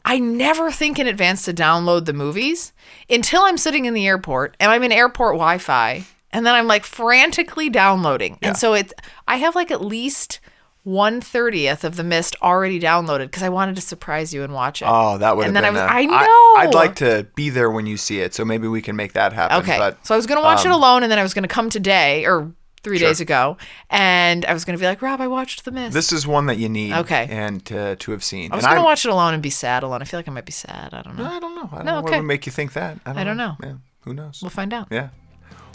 I never think in advance to download the movies until I'm sitting in the airport and I'm in airport Wi-Fi and then I'm like frantically downloading. Yeah. And so I have like at least 1/30th of The Mist already downloaded because I wanted to surprise you and watch it. Oh, that would have And then been I know. I'd like to be there when you see it, so maybe we can make that happen. Okay. But, so I was going to watch it alone and then I was going to come today or 3 Sure. days ago and I was going to be like, Rob, I watched The Mist. this is one that you need Okay. and to have seen. I was And going to watch it alone and be sad alone. I feel like I might be sad. I don't know. I don't know. I don't No, know what okay. would make you think that. I don't know. Yeah, who knows? We'll find out. Yeah.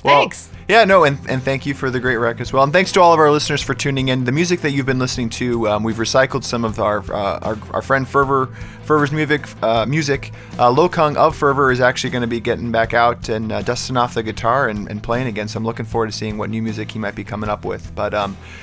Well, Thanks. Yeah, no, and thank you for the great rec as well. And thanks to all of our listeners for tuning in. The music that you've been listening to, we've recycled some of our friend Fervor's music. Lokung of Fervor is actually going to be getting back out and dusting off the guitar and playing again. So I'm looking forward to seeing what new music he might be coming up with. But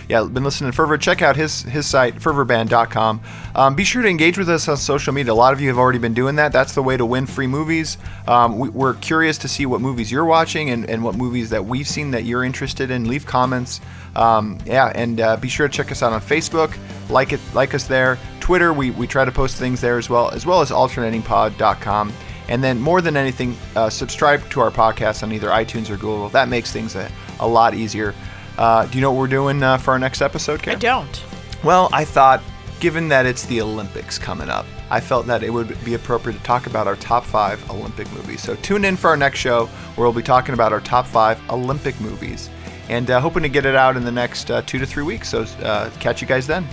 yeah, been listening to Fervor. Check out his site, fervorband.com. Be sure to engage with us on social media. A lot of you have already been doing that. That's the way to win free movies. We're curious to see what movies you're watching and what movies that we've seen that you're interested in. Leave comments. And be sure to check us out on Facebook. Like us there. Twitter, we try to post things there as well as alternatingpod.com. And then more than anything, subscribe to our podcast on either iTunes or Google. That makes things a lot easier. Do you know what we're doing for our next episode, Karen? I don't. Well, I thought, given that it's the Olympics coming up, I felt that it would be appropriate to talk about our top 5 Olympic movies. So tune in for our next show where we'll be talking about our top 5 Olympic movies. And hoping to get it out in the next 2 to 3 weeks. So catch you guys then.